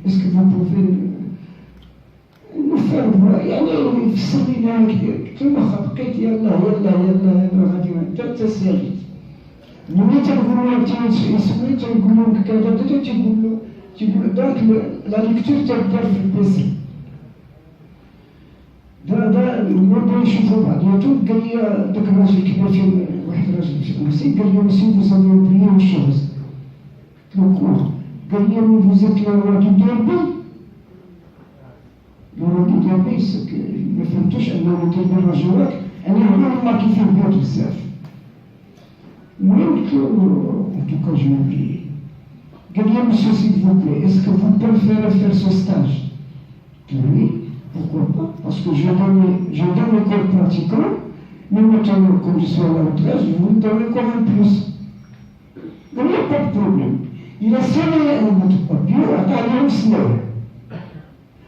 اسكو فو بوفي نفهم يعني يفسر لينا قلت له واخا بقيت يلا غادي حتى ساليت ملي تنقولوا لهم يسولوني تنقول لهم كذا تيقول دونك لا ليكتور تدار في البيسي دا نبداو نشوفو بعضياتو قال لي داك الراجل كبير فيه واحد الراجل مسي قال لي مسي فو سافي اوبليي الشغل قلت له قال لي مي فوزيت لا راديو ديالبي الراديو ديالبي ما فهمتوش انه كاين الراجل هاك انا عمري ما كيف فهمت بزاف المهم قلت له ان توكا جو اوبليي قال لي مسيو s'il vous plaît est-ce que vous préférez faire ce stage قلت له oui pourquoi pas parce que je donne les cours pratiquants, mais maintenant, comme je suis à la retraite, je vous donne encore un plus. Donc il n'y a pas de problème. Il a signé un autre papier, أعطاني سنة.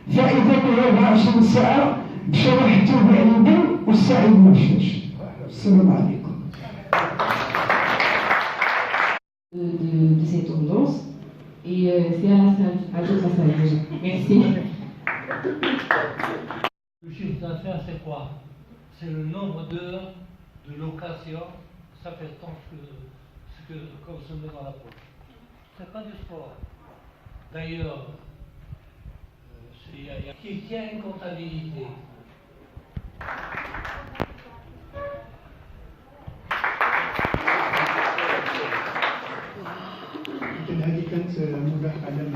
فإذا 24 ساعة مشاو يحطوه بعيدا والسعيد ما مشاش. السلام عليكم. De ces tendances et c'est à la salle, à l'autre salle déjà. Merci. Le chiffre d'affaires, c'est quoi? C'est le nombre d'heures de location, ça fait tant que qu'on se met dans la poche. C'est pas du sport. D'ailleurs, il y a une comptabilité. هذه كانت مداخلة